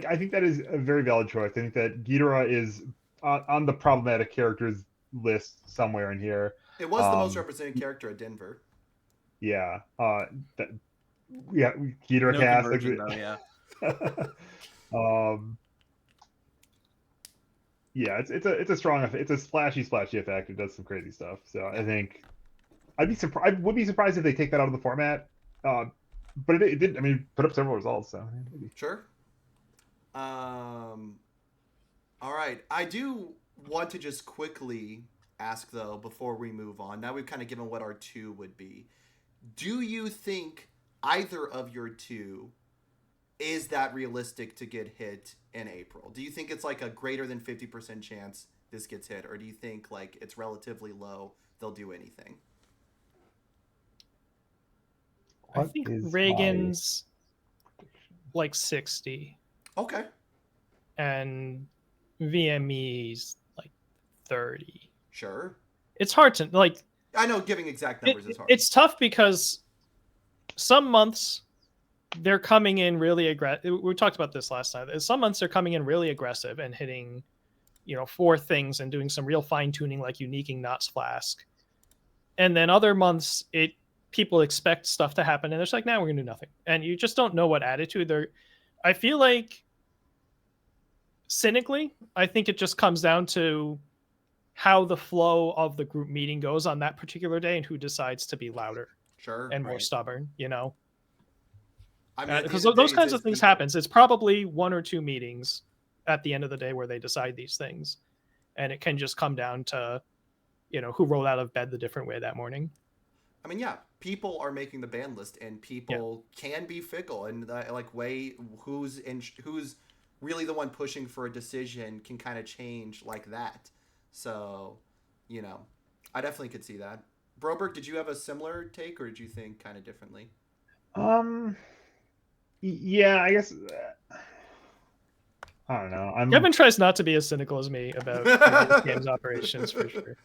I think that is a very valid choice. I think that Ghidorah is on the problematic characters list somewhere in here.
It was the most represented character at Denver.
Yeah. Ghidorah
No
cast.
conversion, though, yeah.
Yeah, it's a strong effect. It's a splashy effect. It does some crazy stuff. So I think I would be surprised if they take that out of the format. But it did. I mean, put up several results. So maybe.
Sure. All right. I do want to just quickly ask though before we move on. Now we've kind of given what our 2 would be. Do you think either of your 2 is that realistic to get hit in April? Do you think it's like a greater than 50% chance this gets hit, or do you think like it's relatively low, they'll do anything?
I think Reagan's like 60
Okay.
and VME's like 30.
Sure.
It's hard to like.
I know giving exact numbers is hard.
It's tough because some months they're coming in really aggressive. We talked about this last time. Some months they're coming in really aggressive and hitting, 4 things and doing some real fine tuning, like uniquing Knott's Flask. And then other months people expect stuff to happen and they're just like, nah, we're gonna do nothing. And you just don't know what attitude they're. I feel like, cynically, I think it just comes down to how the flow of the group meeting goes on that particular day and who decides to be louder and more stubborn, I mean, because those kinds of things happens. It's probably 1 or 2 meetings at the end of the day where they decide these things, and it can just come down to who rolled out of bed the different way that morning.
I mean, yeah, people are making the ban list, and people can be fickle, and way who's really the one pushing for a decision can kind of change like that. So, I definitely could see that. Broberg, did you have a similar take, or did you think kind of differently?
Yeah, I guess. I don't know.
Kevin tries not to be as cynical as me about his game's operations for sure.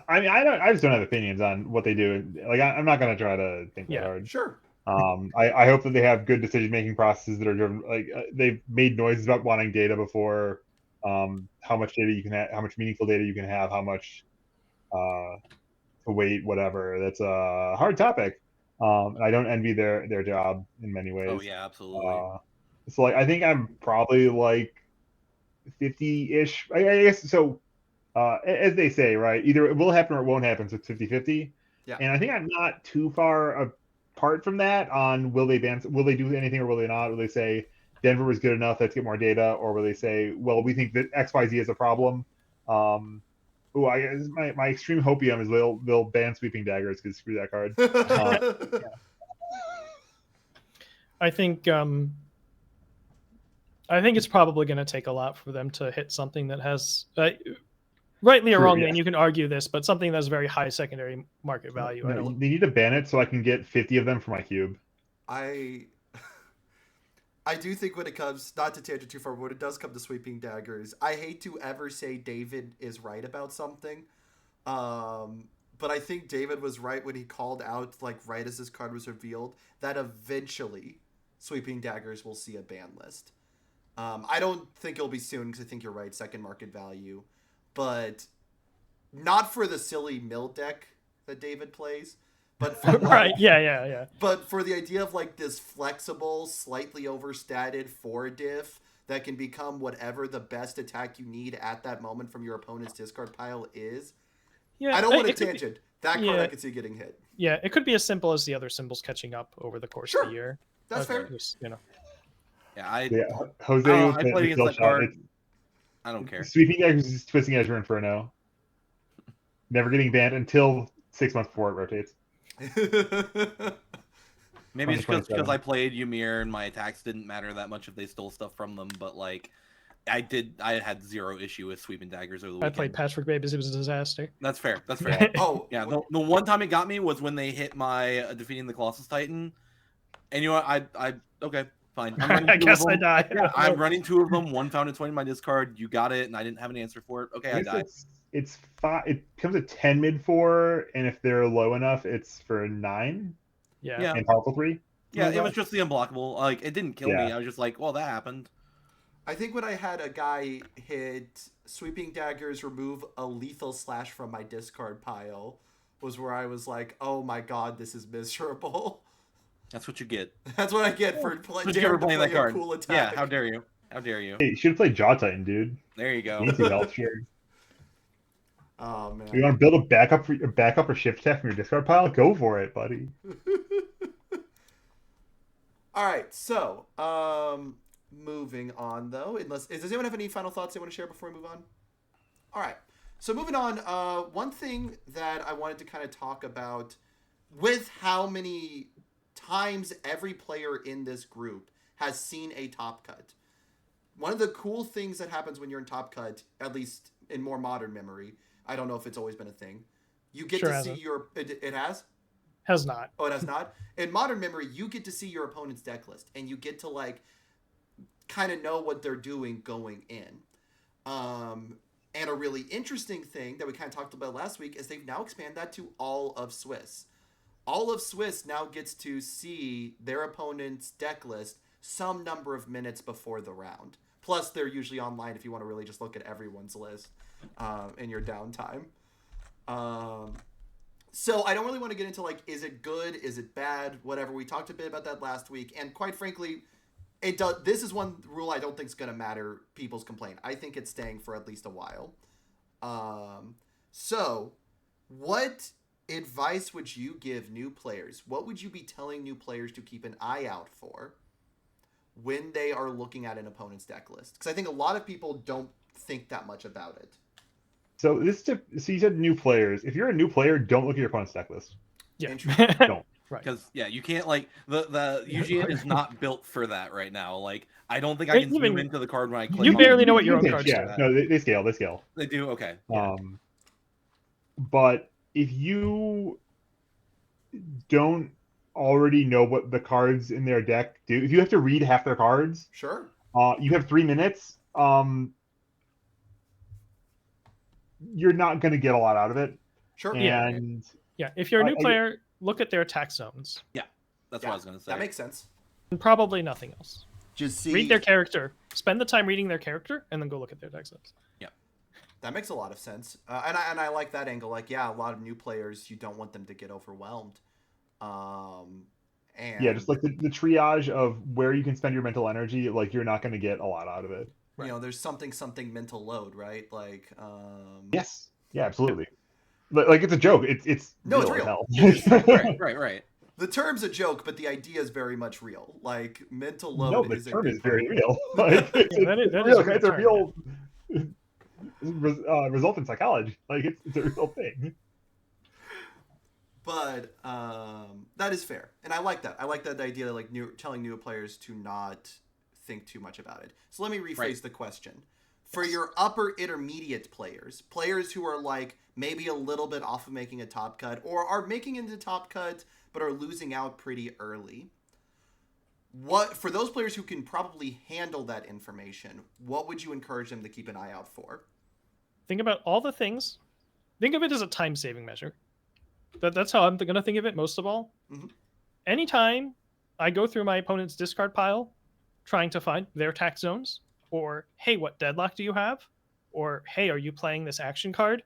I mean, I just don't have opinions on what they do. Like, I'm not gonna try to think that hard.
Sure.
I hope that they have good decision-making processes that are driven. Like, they've made noises about wanting data before. How much data you can have, how much meaningful data you can have, how much to wait, whatever. That's a hard topic. And I don't envy their job in many ways.
Oh yeah, absolutely.
So like, I think I'm probably like 50-ish. I guess so. As they say, right? Either it will happen or it won't happen. So it's 50-50.
Yeah.
And I think I'm not too far apart from that on will they do anything or will they not? Will they say Denver was good enough, let's get more data, or will they say, well, we think that XYZ is a problem? I guess my extreme hopium is they'll ban sweeping daggers because screw that card.
I think it's probably going to take a lot for them to hit something that has, rightly or wrongly, and you can argue this, but something that's very high secondary market value.
No, they need to ban it so I can get 50 of them for my cube.
I do think when it comes, not to tangent too far, but when it does come to sweeping daggers, I hate to ever say David is right about something. But I think David was right when he called out, like right as this card was revealed, that eventually sweeping daggers will see a ban list. I don't think it'll be soon because I think you're right, second market value. But not for the silly mill deck that David plays. But for
right, yeah.
But for the idea of like this flexible, slightly overstated 4-diff that can become whatever the best attack you need at that moment from your opponent's discard pile is. Yeah, I don't want to tangent. That card I could see getting hit.
Yeah, it could be as simple as the other symbols catching up over the course of the year.
That's fair.
Jose,
I played against that card. I don't care.
Sweeping daggers is Twisting Edge or Inferno. Never getting banned until 6 months before it rotates.
Maybe it's because I played Ymir and my attacks didn't matter that much if they stole stuff from them, but like I had zero issue with sweeping daggers over the weekend.
I played Patchwork Babies, it was a disaster.
That's fair. Yeah, the one time it got me was when they hit my defeating the Colossus Titan. And you know what? I okay, fine.
I guess I died.
Yeah, I'm running 2 of them, one found a 20 in my discard, you got it, and I didn't have an answer for it. Okay, I died.
It's 5. It becomes a 10 mid 4, and if they're low enough, it's for 9.
Yeah.
And powerful 3.
Yeah, it was just the unblockable. Like, it didn't kill me. I was just like, well, that happened.
I think when I had a guy hit sweeping daggers, remove a lethal slash from my discard pile, was where I was like, oh my god, this is miserable.
That's what you get.
That's what I get for playing
that card.
Cool attack.
Yeah, how dare you? How dare you?
Hey, you should have played Jaw Titan, dude.
There you go.
Easy health share.
Oh man!
You want to build a backup or shift attack from your discard pile? Go for it, buddy.
All right, so moving on though. Does anyone have any final thoughts they want to share before we move on? All right, So moving on, one thing that I wanted to kind of talk about with how many times every player in this group has seen a top cut. One of the cool things that happens when you're in top cut, at least in more modern memory, I don't know if it's always been a thing. You get
Sure
to see
hasn't.
it has?
Has not.
Oh, it has not. In modern memory, you get to see your opponent's deck list, and you get to like kind of know what they're doing going in. And a really interesting thing that we kind of talked about last week is they've now expanded that to all of Swiss. All of Swiss now gets to see their opponent's deck list some number of minutes before the round. Plus, they're usually online if you want to really just look at everyone's list in your downtime. So I don't really want to get into like, is it good, is it bad, whatever. We talked a bit about that last week, and quite frankly, it does. This is one rule I don't think is going to matter people's complaint. I think it's staying for at least a while. So, what advice would you give new players? What would you be telling new players to keep an eye out for when they are looking at an opponent's deck list? Because I think a lot of people don't think that much about it.
So so you said new players. If you're a new player, don't look at your opponent's deck list.
Yeah.
Interesting.
Don't.
Right.
Because you can't like the UGN is not built for that right now. Like I don't think I can zoom into the card when I click.
You
on
barely
it.
know what your own
Pinch,
cards
yeah.
do.
No, they scale. They scale.
They do okay.
Yeah.
But if you don't already know what the cards in their deck do, if you have to read half their cards,
Sure.
you have 3 minutes. You're not going to get a lot out of it.
Sure.
And
Yeah. If you're a new player, look at their attack zones.
That's what I was gonna say.
That makes sense.
And probably nothing else.
Just see.
Read their character. Spend the time reading their character, and then go look at their deck zones.
That makes a lot of sense, and I like that angle. Like, yeah, a lot of new players, you don't want them to get overwhelmed. And
yeah, just like the triage of where you can spend your mental energy, like you're not going to get a lot out of it.
you know, there's something mental load, right? Like,
Yes, yeah, absolutely. Like it's a joke. It's
No, it's
as
real.
hell.
Right.
The term's a joke, but the idea is very much real. Like, mental load
No, the
is
term
a
is
big
very
part.
real. Like, it's
that
real.
is a
It's a
real
real result in psychology. Like it's a real thing.
But that is fair, and I like that. I like that idea, like telling new players to not think too much about it. So let me rephrase the question. For your upper intermediate players who are like maybe a little bit off of making a top cut, or are making it into top cut but are losing out pretty early, what for those players who can probably handle that information, what would you encourage them to keep an eye out for?
Think about all the things. Think of it as a time-saving measure. That's how I'm going to think of it most of all.
Mm-hmm.
Anytime I go through my opponent's discard pile trying to find their attack zones, or, hey, what deadlock do you have? Or, hey, are you playing this action card?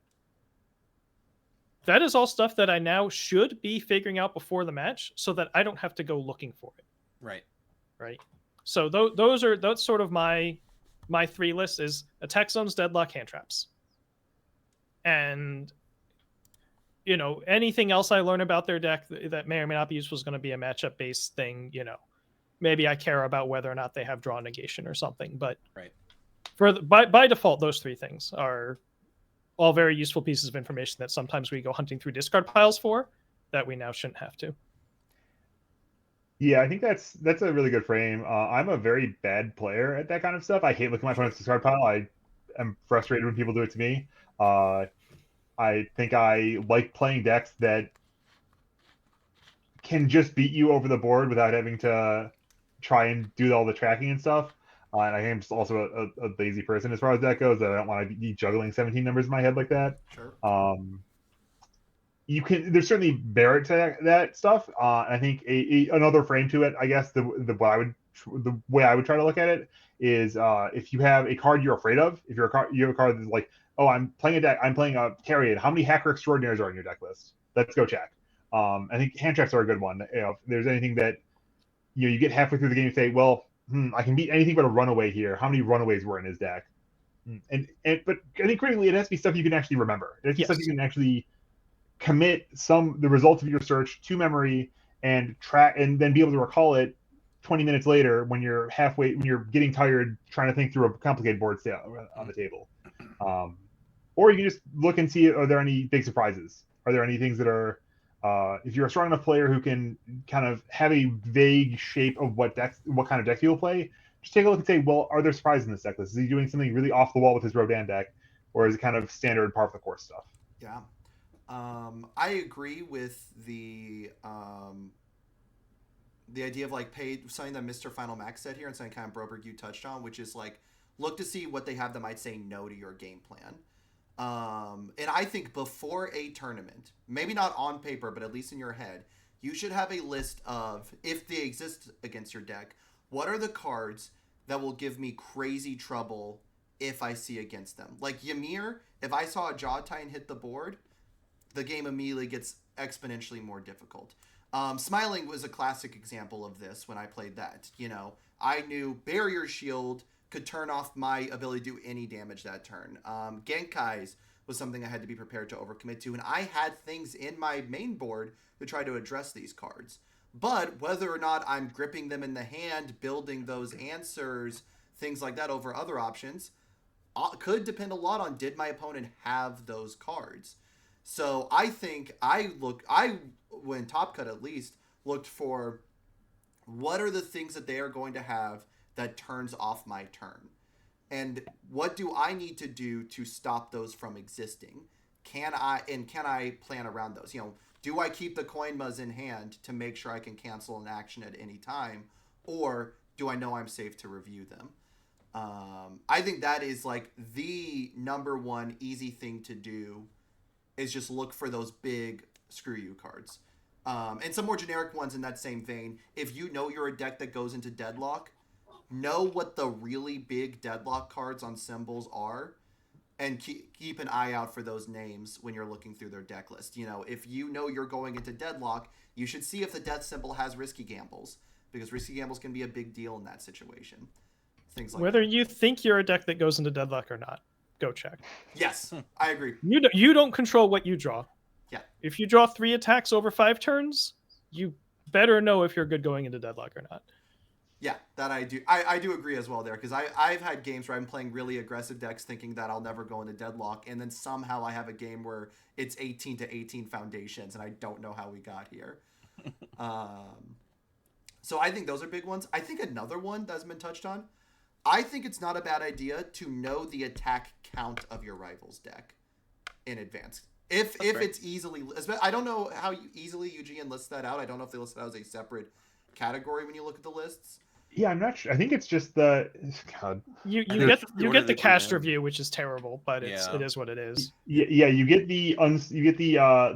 That is all stuff that I now should be figuring out before the match so that I don't have to go looking for it. Right. So that's sort of my 3 lists is attack zones, deadlock, hand traps. And you know, anything else I learn about their deck that may or may not be useful is going to be a matchup based thing. You know, maybe I care about whether or not they have draw negation or something. But by default, those 3 things are all very useful pieces of information that sometimes we go hunting through discard piles for that we now shouldn't have to.
Yeah, I think that's a really good frame. I'm a very bad player at that kind of stuff. I hate looking at my opponent's discard pile. I am frustrated when people do it to me. I think I like playing decks that can just beat you over the board without having to try and do all the tracking and stuff. And I am just also a lazy person as far as that goes. That I don't want to be juggling 17 numbers in my head like that.
Sure.
There's certainly merit to that stuff. And I think another frame to it, I guess the way I would try to look at it is if you have a card you're afraid of, if you have a card that's like, oh, I'm playing a deck, I'm playing a Carrion. How many Hacker Extraordinaries are in your deck list? Let's go check. I think hand traps are a good one. You know, if there's anything that you get halfway through the game and say, well, I can beat anything but a runaway here. How many runaways were in his deck? But I think critically, it has to be stuff you can actually remember. It has to be stuff you can actually commit the results of your search to memory and track, and then be able to recall it 20 minutes later when you're getting tired trying to think through a complicated board state on the table. or you can just look and see, are there any big surprises? Are there any things that are, if you're a strong enough player who can kind of have a vague shape of what kind of deck you'll play, just take a look and say, well, are there surprises in this deck list? Is he doing something really off the wall with his Rodan deck, or is it kind of standard par for the course stuff?
Yeah. I agree with the idea of like something that Mr. Final Max said here, and something kind of Broberg you touched on, which is like look to see what they have that might say no to your game plan. And I think before a tournament, maybe not on paper, but at least in your head, you should have a list of, if they exist against your deck, what are the cards that will give me crazy trouble if I see against them. Like Ymir, if I saw a Jaw Titan hit the board, the game immediately gets exponentially more difficult. Smiling was a classic example of this when I played that. You know, I knew Barrier Shield could turn off my ability to do any damage that turn. Genkai's was something I had to be prepared to overcommit to, and I had things in my main board to try to address these cards. But whether or not I'm gripping them in the hand, building those answers, things like that over other options, could depend a lot on did my opponent have those cards. So I think when Top Cut at least, looked for what are the things that they are going to have that turns off my turn. And what do I need to do to stop those from existing? Can I plan around those? You know, do I keep the Coinmas in hand to make sure I can cancel an action at any time? Or do I know I'm safe to review them? I think that is like the number one easy thing to do is just look for those big screw you cards. And some more generic ones in that same vein. If you know you're a deck that goes into deadlock, know what the really big deadlock cards on symbols are, and keep an eye out for those names when you're looking through their deck list. You know, if you know you're going into deadlock, you should see if the death symbol has risky gambles, because risky gambles can be a big deal in that situation. Things like
Whether
that.
you think you're a deck that goes into deadlock or not, go check.
Yes, I agree.
You don't control what you draw.
Yeah.
If you draw 3 attacks over 5 turns, you better know if you're good going into deadlock or not.
Yeah, that I do. I do agree as well there, because I've had games where I'm playing really aggressive decks thinking that I'll never go into deadlock, and then somehow I have a game where it's 18 to 18 foundations, and I don't know how we got here. So I think those are big ones. I think another one that's been touched on, I think it's not a bad idea to know the attack count of your rival's deck in advance. If it's easily, I don't know how easily UGN lists that out. I don't know if they list it out as a separate category when you look at the lists.
Yeah, I'm not sure. I think it's just the God.
You
There's
get the cast
command.
review, which is terrible, but it is what it is.
Yeah, you get the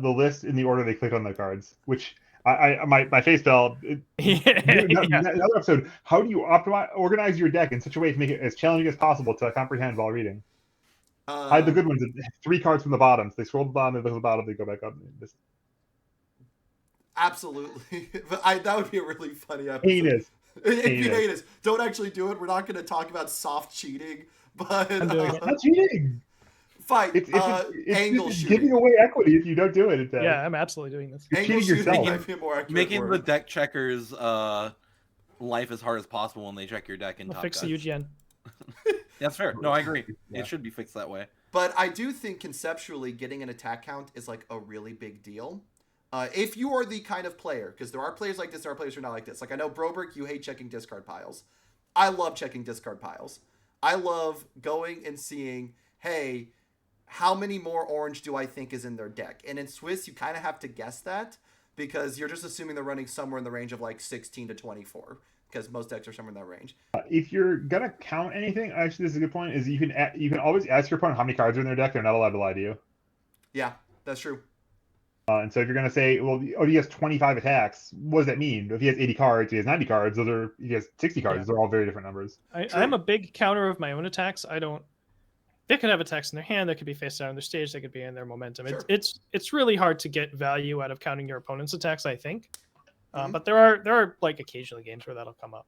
list in the order they click on the cards, which my face fell. Another episode. How do you organize your deck in such a way to make it as challenging as possible to comprehend while reading? I had the good ones. 3 cards from the bottom. So they scroll to the bottom, they look at the bottom, they go back up.
Absolutely, but that would be a really funny episode.
Heinous.
It'd be heinous. Don't actually do it. We're not going to talk about soft cheating, but
I'm doing it.
Not cheating.
Fight.
It's
Angle
just
shooting.
giving away equity if you don't do it.
Yeah, I'm absolutely doing this.
You're
Angle
cheating
shooting
yourself.
might be a more accurate
Making the
word.
deck checkers life as hard as possible when they check your deck in
I'll
Top
fix
Cut.
the UGN.
That's fair. No, I agree.
Yeah.
It should be fixed that way.
But I do think conceptually getting an attack count is like a really big deal. If you are the kind of player, because there are players like this, there are players who are not like this. Like I know Broberg, you hate checking discard piles. I love checking discard piles. I love going and seeing, hey, how many more orange do I think is in their deck? And in Swiss, you kind of have to guess that because you're just assuming they're running somewhere in the range of like 16 to 24 because most decks are somewhere in that range.
If you're gonna count anything, actually, this is a good point. Is you can always ask your opponent how many cards are in their deck. They're not allowed to lie to you.
Yeah, that's true.
And so if you're gonna say, well, he has 25 attacks, what does that mean? If he has 80 cards, he has 90 cards. He has 60 cards.
Yeah.
Those are all very different numbers.
I'm a big counter of my own attacks. They could have attacks in their hand. They could be face down on their stage. They could be in their momentum.
Sure.
It's really hard to get value out of counting your opponent's attacks, I think.
Mhm.
But there are like occasionally games where that'll come up.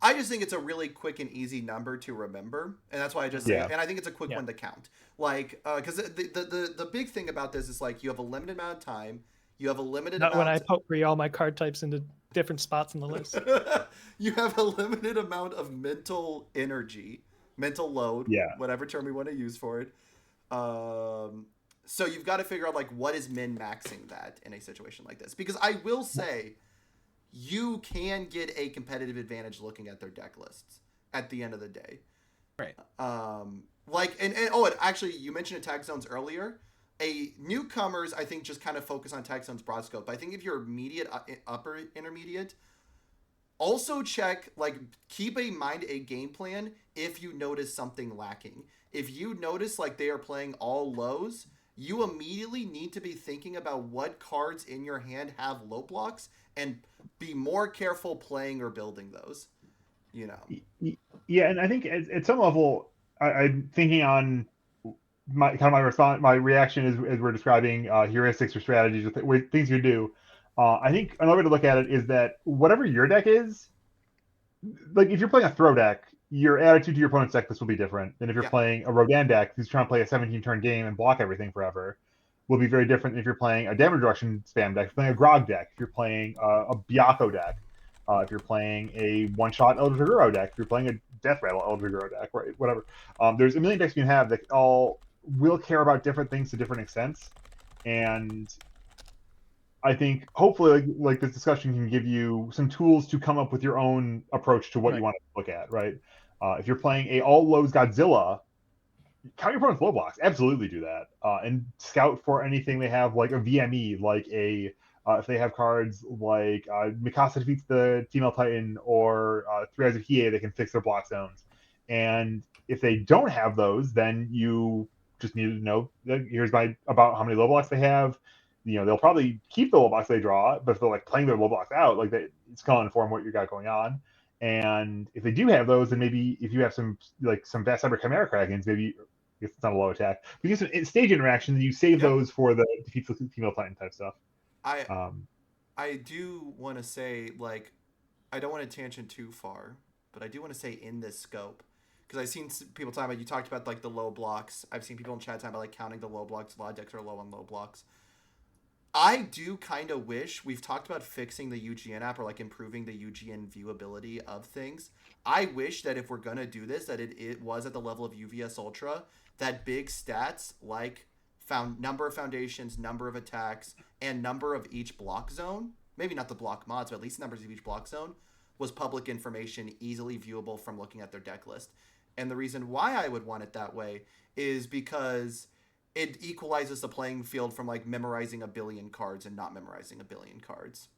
I just think it's a really quick and easy number to remember, and that's why I just say, and I think it's a quick one to count. Like, because the big thing about this is like you have a limited amount of time, you have a limited
Not
amount.
when I potpourri all my card types into different spots in the list.
You have a limited amount of mental energy, mental load,
Yeah.
whatever term we want to use for it. So you've got to figure out like what is min maxing that in a situation like this, because I will say you can get a competitive advantage looking at their deck lists at the end of the day.
Right.
Like and actually you mentioned attack zones earlier. A newcomers I think just kind of focus on attack zones broad scope. But I think if you're immediate, upper intermediate, also check, like, keep in mind a game plan if you notice something lacking. If you notice like they are playing all lows, you immediately need to be thinking about what cards in your hand have low blocks and be more careful playing or building those. You know.
Yeah, and I think at some level, I'm thinking on my response, my reaction as we're describing heuristics or strategies or things you do. I think another way to look at it is that whatever your deck is, like if you're playing a throw deck, your attitude to your opponent's deck this will be different than if you're
Yeah.
playing a Rodan deck who's trying to play a 17 turn game and block everything forever. Will be very different than if you're playing a damage reduction spam deck, if you're playing a Grog deck, if you're playing a Byakko deck, if you're playing a one-shot El Draguro deck, if you're playing a Death Rattle El Draguro deck, right? Whatever. There's a million decks you can have that all will care about different things to different extents, and I think hopefully like this discussion can give you some tools to come up with your own approach to what you
Right.
want to look at, right? If you're playing a all lows Godzilla, count your opponent's low blocks. Absolutely do that, and scout for anything they have like a VME, like a if they have cards like Mikasa defeats the female Titan or Three Eyes of Hiei, they can fix their block zones. And if they don't have those, then you just need to know that here's about how many low blocks they have. You know, they'll probably keep the low blocks they draw, but if they're like playing their low blocks out, like it's going to inform what you got going on. And if they do have those, then maybe if you have some Vast Cyber Chimera Krakens, maybe if it's not a low attack, but you get some stage interactions, you save those for the defeat the female Titan type stuff.
I do want to say, like, I don't want to tangent too far, but I do want to say in this scope, because I've seen people talking about, you talked about like the low blocks. I've seen people in chat talking about like counting the low blocks. A lot of decks are low on low blocks. I do kind of wish we've talked about fixing the UGN app or like improving the UGN viewability of things. I wish that if we're gonna do this, that it was at the level of UVS Ultra, that big stats like found number of foundations, number of attacks, and number of each block zone, maybe not the block mods, but at least numbers of each block zone, was public information easily viewable from looking at their deck list. And the reason why I would want it that way is because it equalizes the playing field from like memorizing a billion cards and not memorizing a billion cards.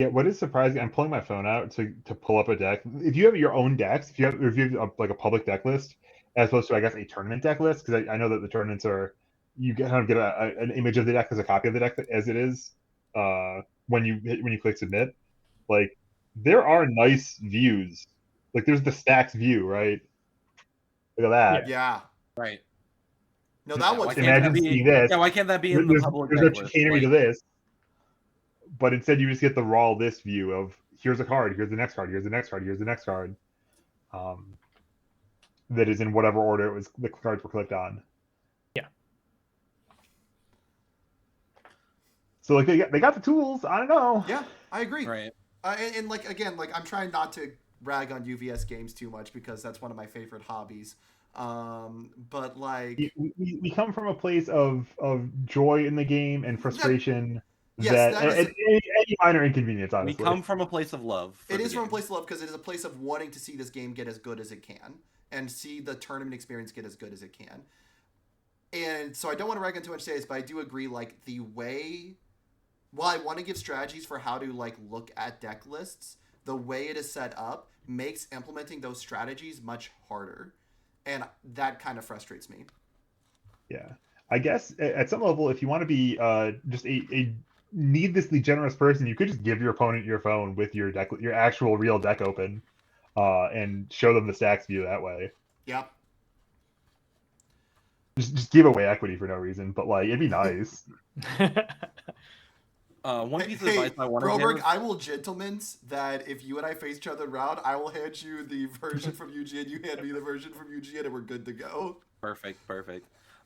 Yeah, what is surprising, I'm pulling my phone out to pull up a deck. If you have your own decks, if you have like a public deck list, as opposed to I guess a tournament deck list, because I know that the tournaments are you kind of get an image of the deck as a copy of the deck as it is when you click submit. Like there are nice views. Like there's the stacks view, right? Look at that.
Yeah.
Right.
No, that
Yeah,
one's
why can't that
Imagine
be?
seeing this.
Yeah, why can't that be in the public
There's no
deck list?
chicanery to
Like,
this, but instead you just get the raw list view of here's a card, here's the next card, here's the next card, here's the next card. That is in whatever order it was the cards were clicked on.
Yeah.
So like they got the tools. I don't know.
Yeah, I agree.
right.
And like again, like I'm trying not to rag on UVS games too much because that's one of my favorite hobbies. But like
We come from a place of joy in the game and frustration.
Yes, that is.
Any minor inconvenience, honestly.
We come from a place of love.
It is from a place of love because it is a place of wanting to see this game get as good as it can and see the tournament experience get as good as it can. And so I don't want to rag on too much this, but I do agree. Like the way, while I want to give strategies for how to like look at deck lists, the way it is set up makes implementing those strategies much harder, and that kind of frustrates me.
Yeah, I guess at some level, if you want to be just a needlessly generous person, you could just give your opponent your phone with your deck, your actual real deck open, and show them the stacks view that way.
Yep.
Just give away equity for no reason, but like it'd be nice.
One piece of advice I want to
Broberg,
give.
I will gentlemen's that if you and I face each other round, I will hand you the version from UGN, you hand me the version from UGN, and we're good to go.
Perfect.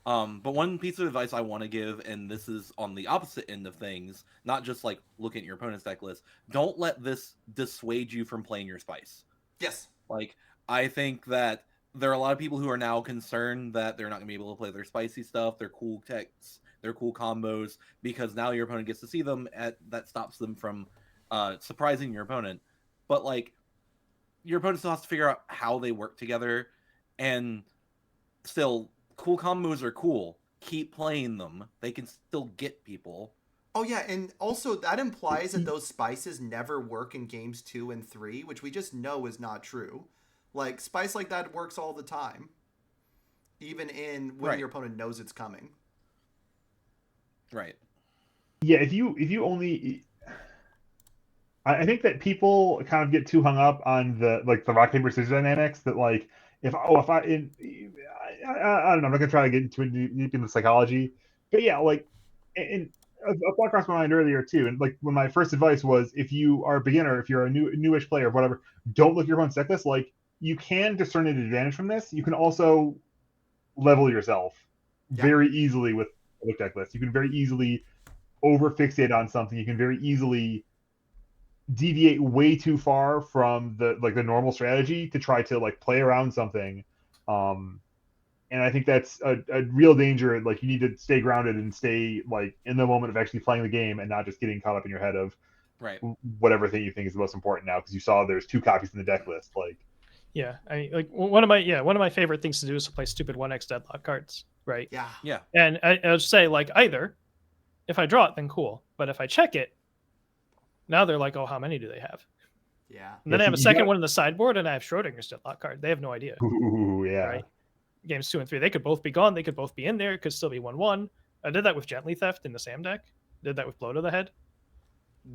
But one piece of advice I want to give, and this is on the opposite end of things, not just like looking at your opponent's deck list. Don't let this dissuade you from playing your spice.
Yes.
Like I think that there are a lot of people who are now concerned that they're not going to be able to play their spicy stuff, their cool techs, their cool combos, because now your opponent gets to see them. That stops them from surprising your opponent. But like, your opponent still has to figure out how they work together, and still, cool combos are cool. Keep playing them. They can still get people.
Oh yeah, and also that implies that those spices never work in games 2 and 3, which we just know is not true. Like spice like that works all the time, even in when
Right.
your opponent knows it's coming.
Right.
Yeah, if you only, I think that people kind of get too hung up on the rock paper scissors dynamics that like if I in I don't know, I'm not gonna try to get into deep into psychology, but yeah, like and a thought crossed my mind earlier too, and like when my first advice was if you are a beginner, if you're a newish player, whatever, don't look at your opponent's deck list. Like you can discern an advantage from this. You can also level yourself
Yeah.
very easily with a deck list. You can very easily over fixate on something. You can very easily deviate way too far from the normal strategy to try to like play around something. And I think that's a real danger. Like you need to stay grounded and stay like in the moment of actually playing the game and not just getting caught up in your head of
Right.
whatever thing you think is the most important now because you saw there's 2 copies in the deck list. Like
Yeah, I like one of my favorite things to do is to play stupid 1x deadlock cards, right?
Yeah.
Yeah.
And I'll just say like either if I draw it, then cool, but if I check it, now they're like, oh, how many do they have?
Yeah.
And then
yeah,
I have a
you
second
got,
one in the sideboard, and I have Schrodinger's deadlock card. They have no idea,
ooh, yeah.
right? Games 2 and 3, they could both be gone. They could both be in there. It could still be 1-1. I did that with Gently Theft in the Sam deck. Did that with Blow to the Head.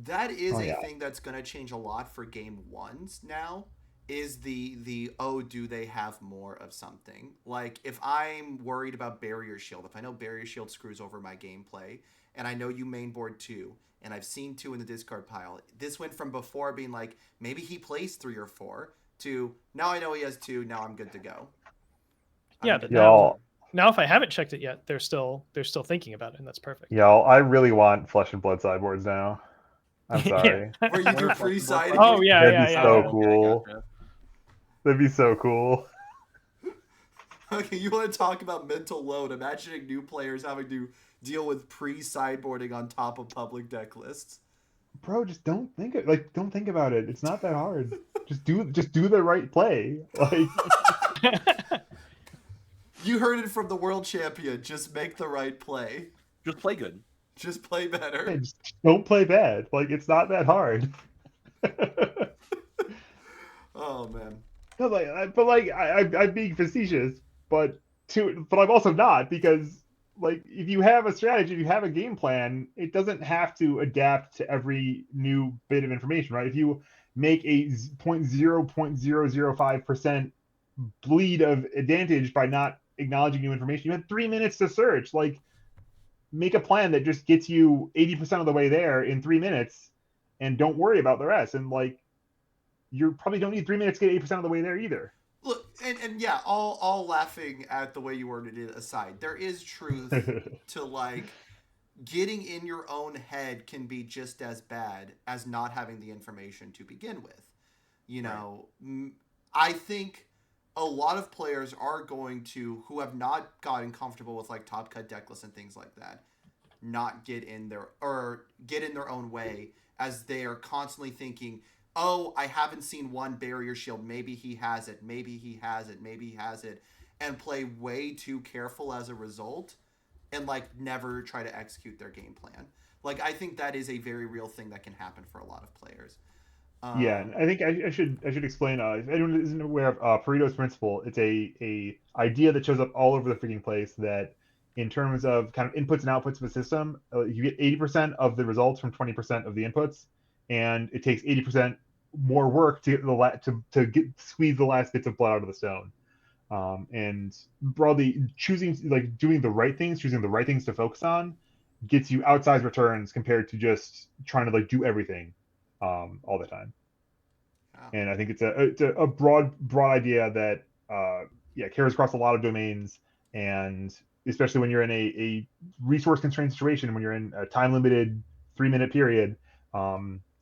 That is
Oh,
a
yeah.
thing that's going to change a lot for game 1s now is the oh, do they have more of something? Like if I'm worried about Barrier Shield, if I know Barrier Shield screws over my gameplay and I know you mainboard 2 and I've seen 2 in the discard pile. This went from before being like maybe he plays 3 or 4 to now I know he has 2, now I'm good to go.
Yeah,
I'm
but
good to go.
Y'all,
now if I haven't checked it yet, they're still thinking about it, and that's perfect.
y'all, I really want Flesh and Blood sideboards now. I'm sorry.
Where you
What
do
are
free
flexible
siding.
Oh yeah,
That'd
yeah,
be
yeah.
so
yeah.
cool.
Gotcha.
That'd be so cool.
Okay, you want to talk about mental load? Imagining new players having to deal with pre-sideboarding on top of public deck lists.
Bro, just don't think about it. It's not that hard. Just do the right play. Like
You heard it from the world champion. Just make the right play.
Just play good.
Just play better.
just don't play bad. Like it's not that hard.
Oh man.
No, I'm being facetious, but I'm also not because like if you have a strategy, if you have a game plan, it doesn't have to adapt to every new bit of information, right? If you make a 0.005% bleed of advantage by not acknowledging new information, you had 3 minutes to search. Like make a plan that just gets you 80% of the way there in 3 minutes and don't worry about the rest. And like you probably don't need 3 minutes to get 80% of the way there either.
Look, and yeah, all laughing at the way you worded it aside, there is truth to like getting in your own head can be just as bad as not having the information to begin with. You know, I think a lot of players are going to who have not gotten comfortable with like top cut deck lists and things like that, not get in their own way as they are constantly thinking, oh, I haven't seen one barrier shield. Maybe he has it. Maybe he has it. Maybe he has it. And play way too careful as a result and like never try to execute their game plan. Like I think that is a very real thing that can happen for a lot of players.
Yeah, and I think I should explain. If anyone isn't aware of Pareto's principle, it's a idea that shows up all over the freaking place. That in terms of kind of inputs and outputs of a system, you get 80% of the results from 20% of the inputs, and it takes 80% more work to get to get squeeze the last bits of blood out of the stone. And broadly, choosing like doing the right things, choosing the right things to focus on, gets you outsized returns compared to just trying to like do everything all the time.
Yeah.
And I think it's a broad idea that carries across a lot of domains, and especially when you're in a resource constrained situation, when you're in a time limited 3 minute period,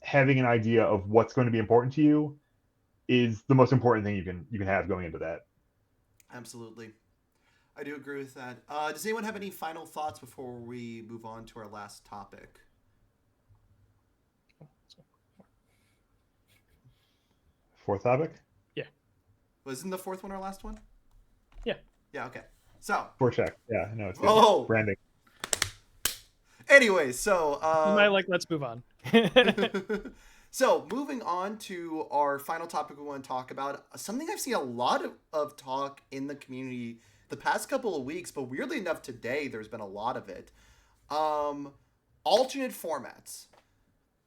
having an idea of what's going to be important to you is the most important thing you can have going into that.
Absolutely. I do agree with that. Does anyone have any final thoughts before we move on to our last topic?
Fourth topic.
Wasn't the fourth one our last one?
Yeah.
Yeah, okay. So.
Four check. Yeah, no, it's good.
Oh!
Branding.
Anyway, so.
You might let's move on.
So, moving on to our final topic we want to talk about, something I've seen a lot of talk in the community the past couple of weeks, but weirdly enough today there's been a lot of it. Alternate formats.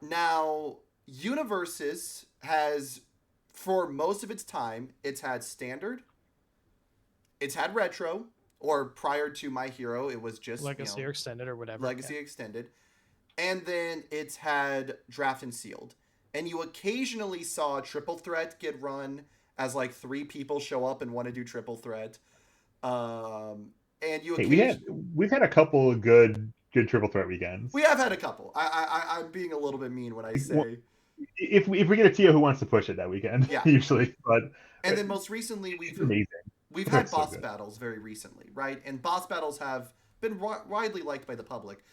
Now, Universes has, for most of its time, it's had standard, it's had retro, or prior to My Hero, it was just
Legacy or extended or whatever.
Legacy extended, and then it's had draft and sealed. And you occasionally saw triple threat get run as like 3 people show up and want to do triple threat. And you
we've had a couple of good triple threat weekends.
We have had a couple. I'm being a little bit mean when I say
if we get a Tio who wants to push it that weekend,
yeah,
usually. But
and then most recently we've had boss battles very recently, right? And boss battles have been widely liked by the public.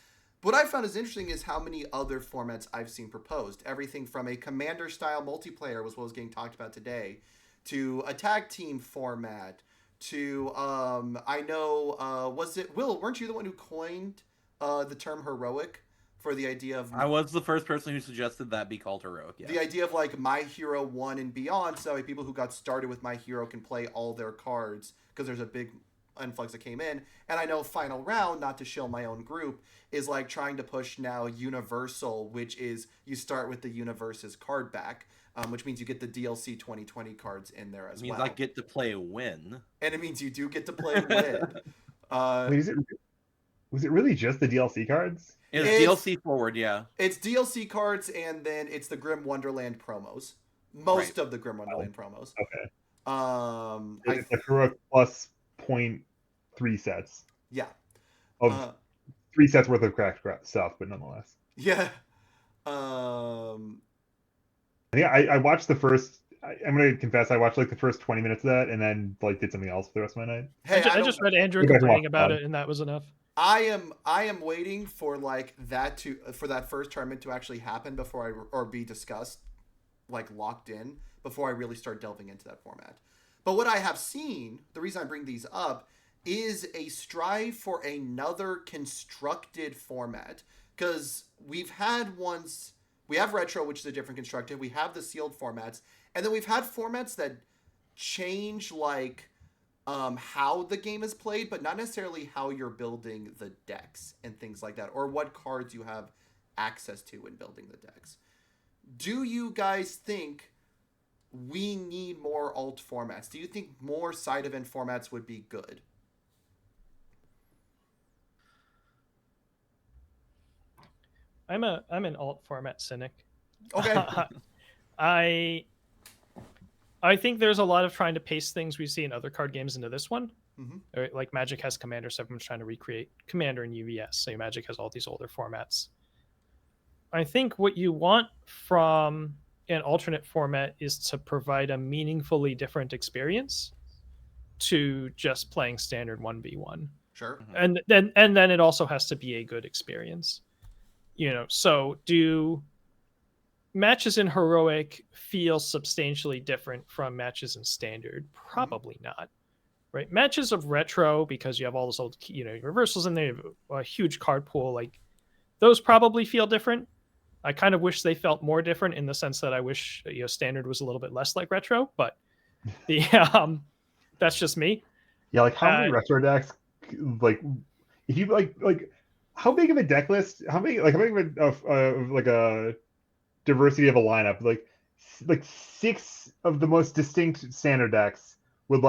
What I found is interesting is how many other formats I've seen proposed. Everything from a commander-style multiplayer was what was getting talked about today, to a tag team format, to I know was it Will? Weren't you the one who coined the term heroic for the idea of?
I was the first person who suggested that be called heroic. Yes.
The idea of like My Hero 1 and beyond, so like, people who got started with My Hero can play all their cards because there's a big influx that came in. And I know Final Round, not to shill my own group, is like trying to push now Universal, which is you start with the Universe's card back, which means you get the DLC 2020 cards in there as well.
It means I get to play Win.
And it means you do get to play Win.
Wait, was it really just the DLC cards?
It's DLC forward, yeah.
It's DLC cards, and then it's the Grim Wonderland promos. Most of the Grim Wonderland promos.
Okay. It's like heroic plus 0.3 sets.
Yeah.
Of 3 sets worth of cracked stuff, but nonetheless.
Yeah.
Yeah, I watched the first. I'm gonna confess, I watched like the first 20 minutes of that, and then like did something else for the rest of my night.
Hey,
I just read Andrew complaining about it, and that was enough.
I am waiting for like that for that first tournament to actually happen before or be discussed, like locked in, before I really start delving into that format. But what I have seen, the reason I bring these up, is a strive for another constructed format. Because we have retro, which is a different constructed, we have the sealed formats, and then we've had formats that change like how the game is played, but not necessarily how you're building the decks and things like that, or what cards you have access to when building the decks. Do you guys think we need more alt formats? Do you think more side event formats would be good?
I'm an alt format cynic.
Okay.
I think there's a lot of trying to paste things we see in other card games into this one.
Mm-hmm.
Like Magic has Commander, so everyone's trying to recreate Commander in UVS. So Magic has all these older formats. I think what you want from an alternate format is to provide a meaningfully different experience to just playing standard 1v1.
Sure.
And then it also has to be a good experience. So do matches in heroic feel substantially different from matches in standard? Probably not. Right? Matches of retro, because you have all those old reversals in there, a huge card pool, like those probably feel different. I kind of wish they felt more different, in the sense that I wish standard was a little bit less like retro, but the that's just me.
Yeah, like how many retro decks, like if you like how big of a deck list, how big of a diversity of a lineup, like 6 of the most distinct standard decks would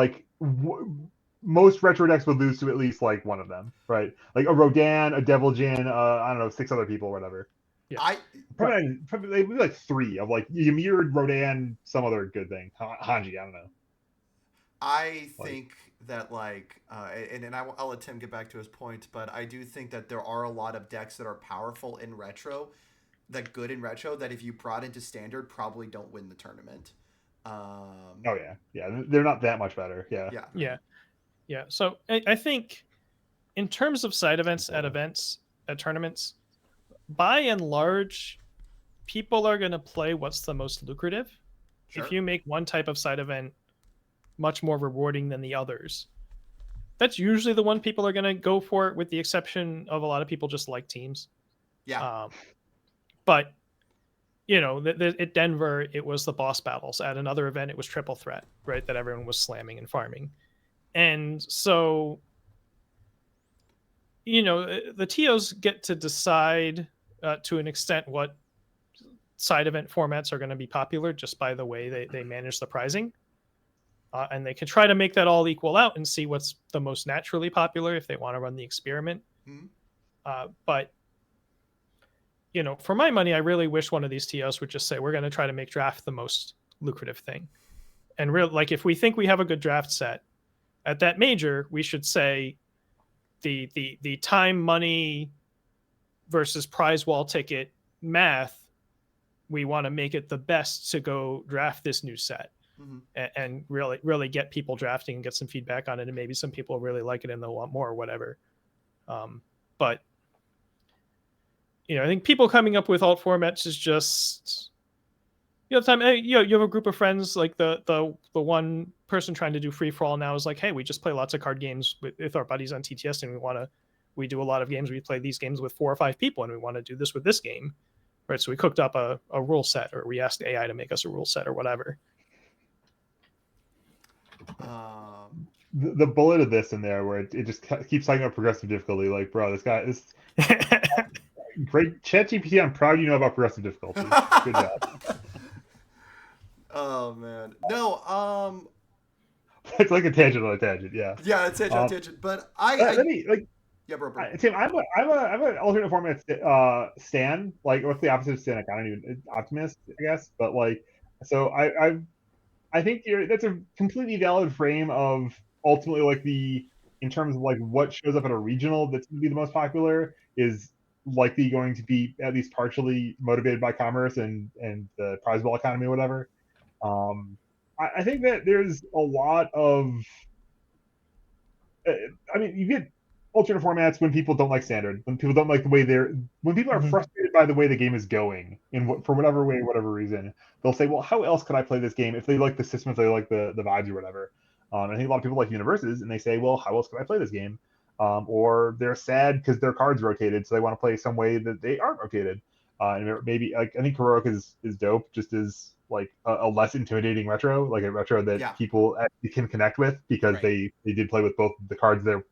most retro decks would lose to at least like one of them, right? Like a Rodan, a Devil Jin, I don't know, 6 other people or whatever.
Yeah.
Probably like 3 of like Ymir, Rodan, some other good thing. Hanji, I don't know.
I think that and I'll let Tim get back to his point, but I do think that there are a lot of decks that are powerful in retro, that if you brought into standard probably don't win the tournament.
Oh yeah, they're not that much better. Yeah.
Yeah. So I think in terms of side events at tournaments, by and large, people are going to play what's the most lucrative.
Sure.
If you make one type of side event much more rewarding than the others, that's usually the one people are going to go for, with the exception of a lot of people just like teams.
Yeah.
But you know, at Denver, it was the boss battles. At another event, it was triple threat, right? That everyone was slamming and farming. And so, you know, the TOs get to decide to an extent what side event formats are going to be popular just by the way they manage the prizing. And they can try to make that all equal out and see what's the most naturally popular if they want to run the experiment.
Mm-hmm.
But you know, for my money, I really wish one of these TOs would just say, we're going to try to make draft the most lucrative thing. And like, if we think we have a good draft set at that major, we should say the time, money versus prize wall ticket math, we want to make it the best to go draft this new set.
Mm-hmm.
And really get people drafting and get some feedback on it. And maybe some people really like it and they'll want more or whatever. But you know, I think people coming up with alt formats is just, you know, you have a group of friends, like the one person trying to do free for all now is like, hey, we just play lots of card games with our buddies on TTS, and we do a lot of games. We play these games with 4 or 5 people, and we want to do this with this game, right? So we cooked up a rule set, or we asked AI to make us a rule set or whatever.
The bullet of this in there where it just keeps talking about progressive difficulty. Like, bro, this guy is great. ChatGPT, I'm proud you know about progressive difficulty. Good job.
Oh man, no.
It's like a tangent on a tangent. Yeah.
Yeah, it's tangent on tangent. But
let me like.
Yeah, bro.
Tim, I'm an alternate format stan. Like, what's the opposite of cynic? I don't even optimist, I guess. But like, so I think that's a completely valid frame of ultimately like in terms of like what shows up at a regional that's going to be the most popular is likely going to be at least partially motivated by commerce and the prize ball economy or whatever. I think that there's a lot of, I mean, you get alternate formats when people don't like standard, when people don't like the way when people are frustrated by the way the game is going, for whatever reason, they'll say, well, how else could I play this game if they like the system, if they like the vibes or whatever. I think a lot of people like universes, and they say, well, how else could I play this game? Or they're sad because their cards rotated, so they want to play some way that they aren't rotated. And maybe like I think Heroic is dope, just as like a less intimidating retro, like a retro that people actually can connect with because they did play with both the cards they're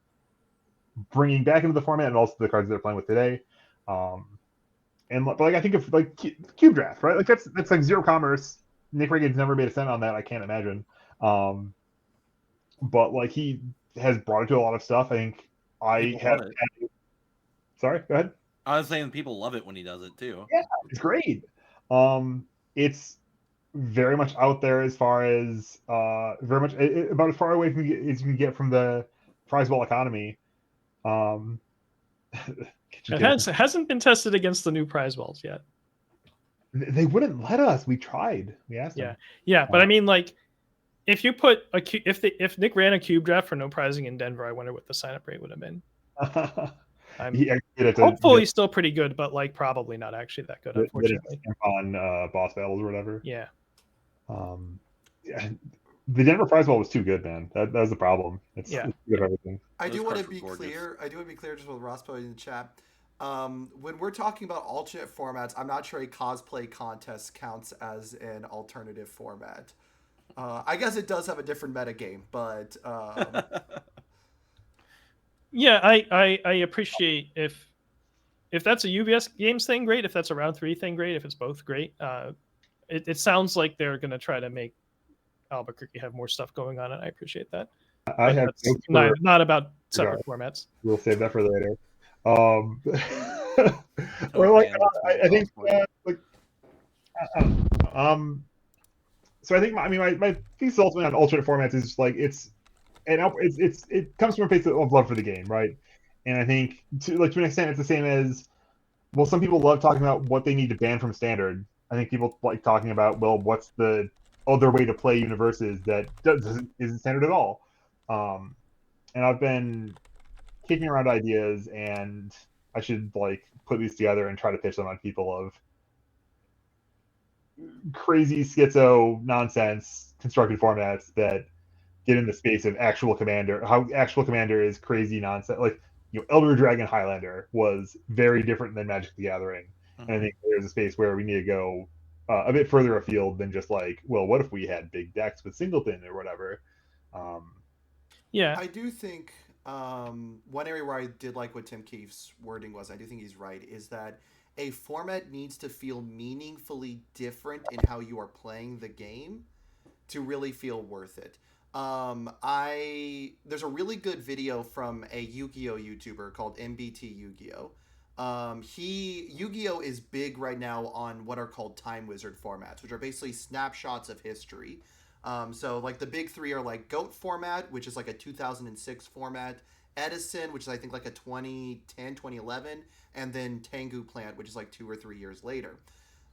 bringing back into the format and also the cards they're playing with today. But like I think of like Cube Draft, right? Like that's like zero commerce. Nick Reagan's never made a cent on that. I can't imagine. But like he has brought it to a lot of stuff. I think Sorry, go ahead.
I was saying people love it when he does it too.
Yeah, it's great. It's very much out there as far as very much about as far away as you can get from the prize ball economy.
It hasn't been tested against the new prize balls yet.
They wouldn't let us. We tried. We asked them.
Yeah, but I mean, like, if you put if Nick ran a cube draft for no prizing in Denver, I wonder what the sign up rate would have been. Hopefully still pretty good, but like probably not actually that good, unfortunately.
On boss battles or whatever.
Yeah.
The Denver prize ball was too good, man. That was the problem. It's good everything.
I do want to be clear just with Ross put in the chat. When we're talking about alternate formats, I'm not sure a cosplay contest counts as an alternative format. I guess it does have a different metagame, but
yeah, I appreciate if that's a UBS games thing, great. If that's a round 3 thing, great. If it's both, great. It sounds like they're going to try to make Albuquerque have more stuff going on, and I appreciate that.
I have
not about separate formats.
We'll save that for later. Or like I think so I think my thesis ultimately on alternate formats is like it comes from a place of love for the game, right? And I think to an extent it's the same as, well, some people love talking about what they need to ban from standard. I think people like talking about, well, what's the other way to play universes that isn't standard at all. and I've been kicking around ideas, and I should like put these together and try to pitch them on people of crazy schizo nonsense constructed formats that get in the space of actual commander. How actual commander is crazy nonsense. Like Elder Dragon Highlander was very different than Magic the Gathering, and I think there's a space where we need to go a bit further afield than just like, well, what if we had big decks with singleton or whatever.
Yeah,
I do think one area where I did like what Tim Keefe's wording was, I do think he's right, is that a format needs to feel meaningfully different in how you are playing the game to really feel worth it. There's a really good video from a Yu-Gi-Oh YouTuber called MBT Yu-Gi-Oh. Yu-Gi-Oh is big right now on what are called Time Wizard formats, which are basically snapshots of history. So like the big three are like Goat format, which is like a 2006 format, Edison, which is I think like a 2010, 2011, and then Tengu Plant, which is like 2 or 3 years later.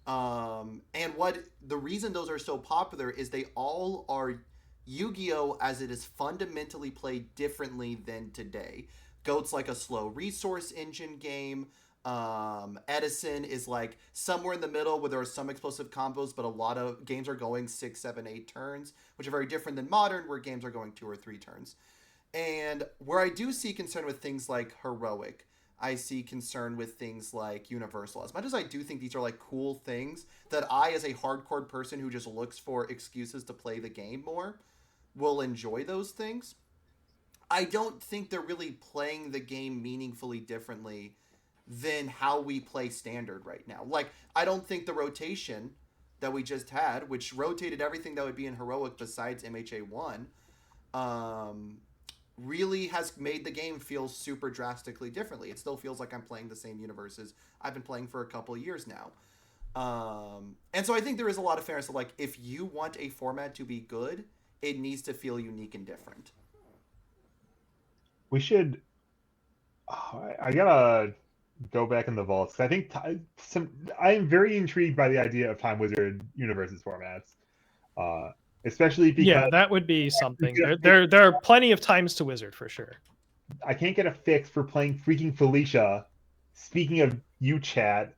And what the reason those are so popular is they all are Yu-Gi-Oh as it is fundamentally played differently than today. Goat's like a slow resource engine game. Edison is like somewhere in the middle where there are some explosive combos, but a lot of games are going 6, 7, 8 turns, which are very different than modern, where games are going 2 or 3 turns. And where I do see concern with things like Heroic, I see concern with things like Universal. As much as I do think these are like cool things that I, as a hardcore person who just looks for excuses to play the game more, will enjoy those things. I don't think they're really playing the game meaningfully differently than how we play standard right now. Like, I don't think the rotation that we just had, which rotated everything that would be in Heroic besides MHA1, really has made the game feel super drastically differently. It still feels like I'm playing the same universes I've been playing for a couple of years now. And so I think there is a lot of fairness of like, if you want a format to be good, it needs to feel unique and different.
We should. Oh, I gotta go back in the vaults. I think I am very intrigued by the idea of Time Wizard universes formats, uh, especially
yeah,
because
that would be something. There are plenty of times to wizard for sure.
I can't get a fix for playing freaking Felicia. Speaking of you, chat,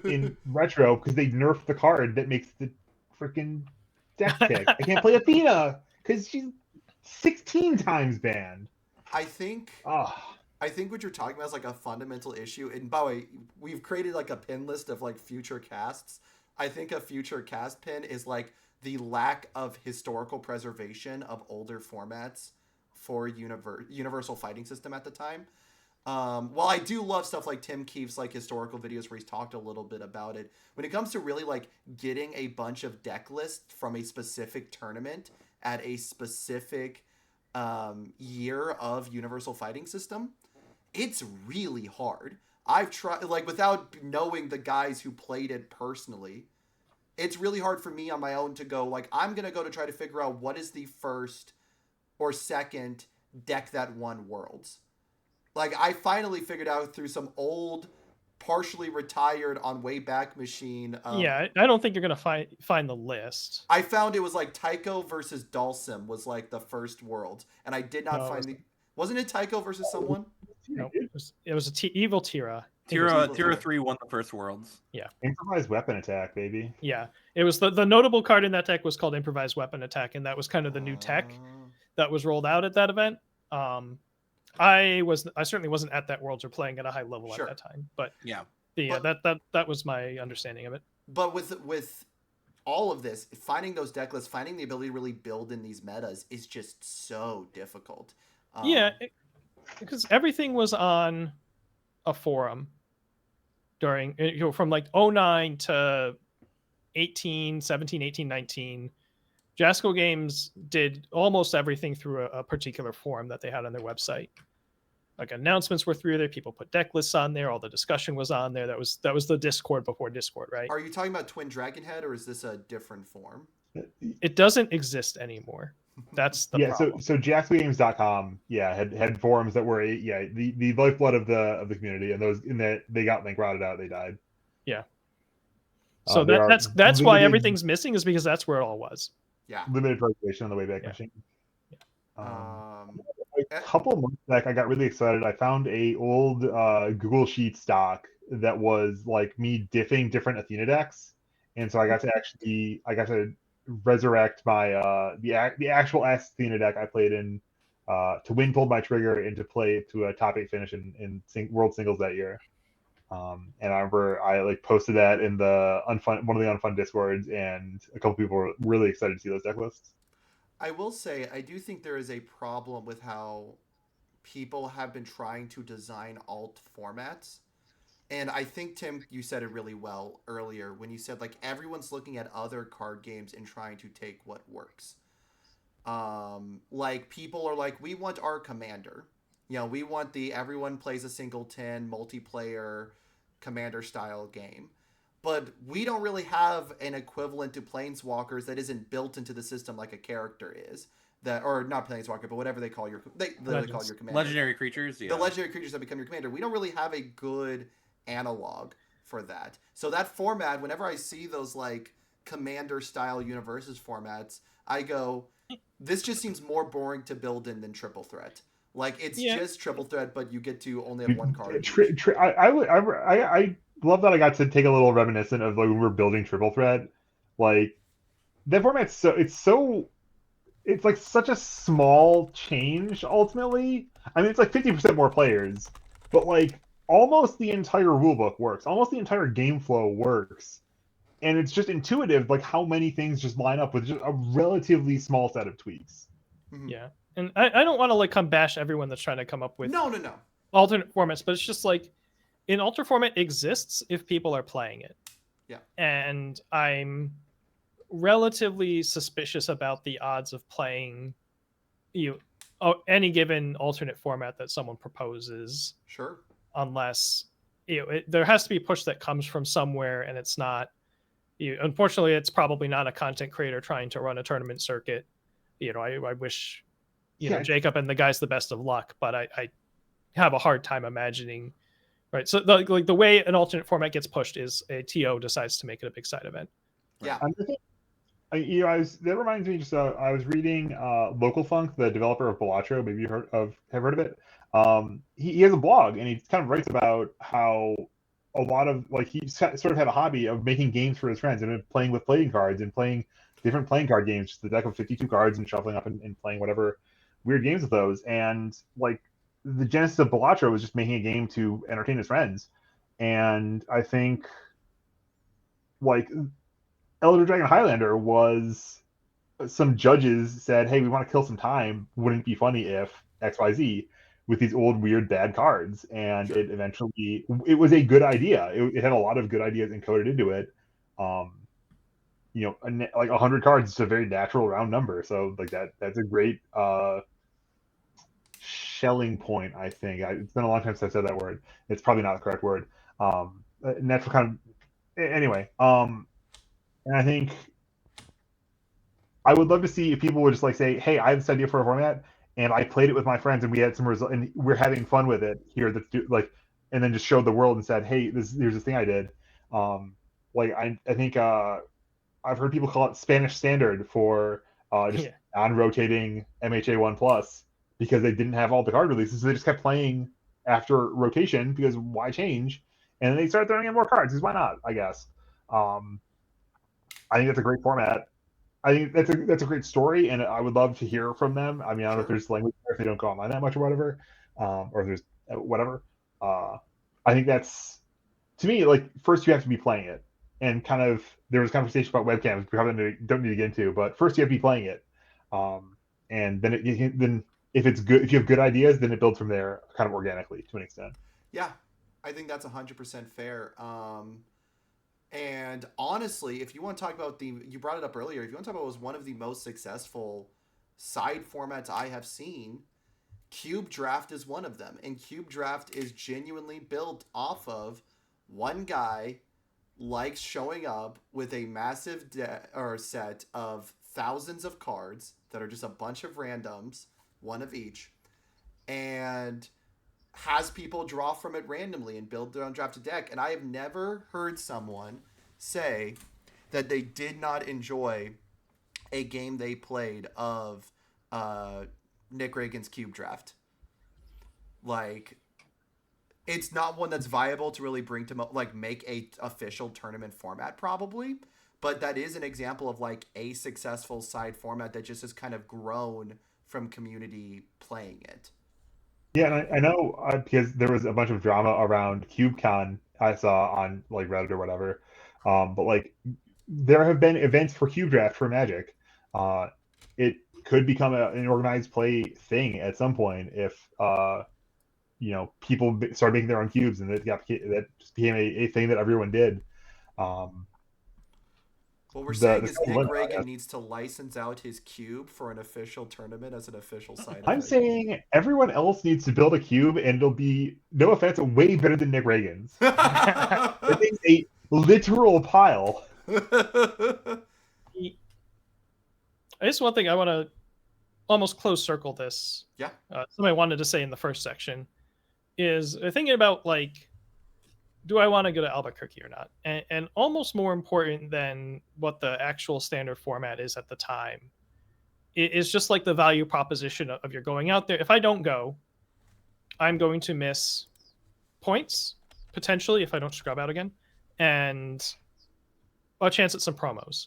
in retro because they nerfed the card that makes the freaking deck tick. I can't play Athena because she's 16 times banned.
I think
Oh.
I think what you're talking about is like a fundamental issue. And by the way, we've created like a pin list of like future casts. I think a future cast pin is like the lack of historical preservation of older formats for Universal Fighting System at the time. While I do love stuff like Tim Keefe's like historical videos where he's talked a little bit about it, when it comes to really like getting a bunch of deck lists from a specific tournament at a specific year of Universal Fighting System, it's really hard. I've tried, like, without knowing the guys who played it personally, it's really hard for me on my own to go, like, I'm going to go to try to figure out what is the first or second deck that won Worlds. Like, I finally figured out through some old, partially retired on Wayback Machine.
Yeah, I don't think you're going to find the list.
I found it was like Tycho versus Dalsim was like the first Worlds. And I did not find the... Wasn't it Tycho versus someone?
No, it was evil Tira.
Tira 3 won the first Worlds.
Yeah.
Improvised weapon attack, baby.
Yeah. It was the notable card in that deck was called Improvised Weapon Attack, and that was kind of the new tech that was rolled out at that event. I certainly wasn't at that Worlds or playing at a high level at that time, but
yeah,
that was my understanding of it.
But with all of this, finding those deck lists, finding the ability to really build in these metas is just so difficult.
Because everything was on a forum during from like 09 to 17, 18, 19. Jasco Games did almost everything through a particular forum that they had on their website. Like announcements were through there, people put deck lists on there, all the discussion was on there. That was the Discord before Discord, right?
Are you talking about Twin Dragon Head, or is this a different form?
It doesn't exist anymore. That's the problem.
So Jaxgames.com, had forums that were the lifeblood of the community, and those in that they got link routed out, they died.
Yeah. So that's why everything's missing, is because that's where it all was.
Yeah.
Limited preservation on the Wayback Machine.
Yeah.
a couple months back, I got really excited. I found a old Google Sheets doc that was like me diffing different Athena decks, and so I got to resurrect my the actual Athena deck I played in to win pulled my trigger and to play to a top 8 finish in World Singles that year. And I remember I like posted that in the one of the unfun discords, and a couple people were really excited to see those deck lists.
I will say I do think there is a problem with how people have been trying to design alt formats. And I think, Tim, you said it really well earlier when you said like everyone's looking at other card games and trying to take what works. Like people are like, we want our commander. We want the everyone plays a singleton multiplayer commander style game. But we don't really have an equivalent to planeswalkers that isn't built into the system like a character is. That, or not planeswalker, but whatever they call they literally call your commander.
Legendary creatures, yeah.
The legendary creatures that become your commander. We don't really have a good analog for that. So that format, whenever I see those like commander style universes formats, I go, this just seems more boring to build in than triple threat. Like it's just triple threat, but you get to only have one card.
I love that I got to take a little reminiscent of like when we were building triple threat. Like that format's it's like such a small change ultimately. I mean, it's like 50% more players, but like almost the entire rulebook works. Almost the entire game flow works. And it's just intuitive, like how many things just line up with just a relatively small set of tweaks.
Mm-hmm.
Yeah. And I don't want to like come bash everyone that's trying to come up with
no
alternate formats, but it's just like an alter format exists if people are playing it.
Yeah.
And I'm relatively suspicious about the odds of playing any given alternate format that someone proposes.
Sure.
Unless there has to be a push that comes from somewhere, and it's not. Unfortunately, it's probably not a content creator trying to run a tournament circuit. I wish Jacob and the guys the best of luck, but I have a hard time imagining. Right, so the way an alternate format gets pushed is a TO decides to make it a big side event.
Yeah.
That reminds me. I was reading Local Funk, the developer of Balatro. Maybe you have heard of it. He has a blog, and he kind of writes about how a lot of like he sort of had a hobby of making games for his friends and playing with playing cards and playing different playing card games, just the deck of 52 cards and shuffling up and playing whatever weird games with those. And like the genesis of Balatro was just making a game to entertain his friends. And I think like Elder Dragon Highlander was some judges said, hey, we want to kill some time. Wouldn't it be funny if XYZ with these old, weird, bad cards? And
Sure.
it was a good idea. It had a lot of good ideas encoded into it. Like 100 cards is a very natural round number. So like that's a great shelling point, I think. It's been a long time since I said that word. It's probably not the correct word. Natural kind of, anyway. And I think I would love to see if people would just like say, "Hey, I have this idea for a format, and I played it with my friends, and we had some result, and we're having fun with it here." And then just showed the world and said, "Hey, here's this thing I did." I think I've heard people call it Spanish Standard for just on-rotating MHA 1+ because they didn't have all the card releases, so they just kept playing after rotation because why change? And then they started throwing in more cards because why not? I guess. I think that's a great format. I think that's a great story, and I would love to hear from them. I mean, I don't know if there's language if they don't go online that much or whatever, or if there's whatever. I think that's, to me, like first you have to be playing it, and kind of there was conversation about webcams we probably don't need to get into, but first you have to be playing it, and then if it's good, if you have good ideas, then it builds from there, kind of organically to an extent.
Yeah, I think that's 100% fair. And honestly, if you want to talk about you brought it up earlier, if you want to talk about what was one of the most successful side formats I have seen, Cube Draft is one of them. And Cube Draft is genuinely built off of one guy likes showing up with a massive set of thousands of cards that are just a bunch of randoms, one of each, and has people draw from it randomly and build their own drafted deck. And I have never heard someone say that they did not enjoy a game they played of Nick Reagan's Cube Draft. Like, it's not one that's viable to really bring to like make a official tournament format probably, but that is an example of like a successful side format that just has kind of grown from community playing it.
Yeah, and I know because there was a bunch of drama around CubeCon I saw on like Reddit or whatever. But like there have been events for Cube Draft for Magic. It could become an organized play thing at some point if people start making their own cubes, and that just became a thing that everyone did. Um,
What we're
the
saying
the
is
sky's the
Nick
limit, I
Reagan
guess.
needs to license out his cube for an official tournament as an official side
I'm
event.
saying everyone else needs to build a cube, and it'll be, no offense, way better than Nick Reagan's. It is a literal pile.
I just one thing I want to almost close circle this.
Yeah.
Something I wanted to say in the first section is thinking about like, do I want to go to Albuquerque or not? And almost more important than what the actual standard format is at the time, it is just like the value proposition of you're going out there. If I don't go, I'm going to miss points potentially if I don't scrub out again, and a chance at some promos,